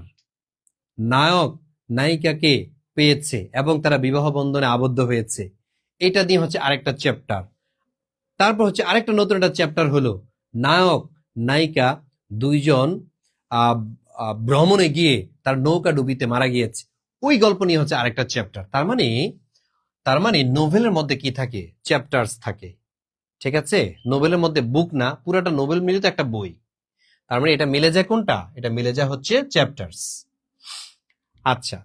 S1: নায়ক নায়িকাকে পেয়েছে এবং তারা বিবাহ বন্ধনে আবদ্ধ হয়েছে, এটা নিয়ে হচ্ছে আরেকটা চ্যাপ্টার। তারপর হচ্ছে আরেকটা নতুন একটা চ্যাপ্টার হলো নায়ক নায়িকা দুইজন আহ, ভ্রমণে গিয়ে তার নৌকা ডুবিতে মারা গিয়েছে, ওই গল্প নিয়ে হচ্ছে আরেকটা চ্যাপ্টার। তার মানে নোভেলের মধ্যে কি থাকে? চ্যাপ্টার্স থাকে, ঠিক আছে। নোবেলের মধ্যে বুক না, পুরাটা নোবেল মিলে তো একটা বই। তার মানে এটা মিলে যায় কোনটা? এটা মিলে যায় হচ্ছে চ্যাপ্টার্স। আচ্ছা,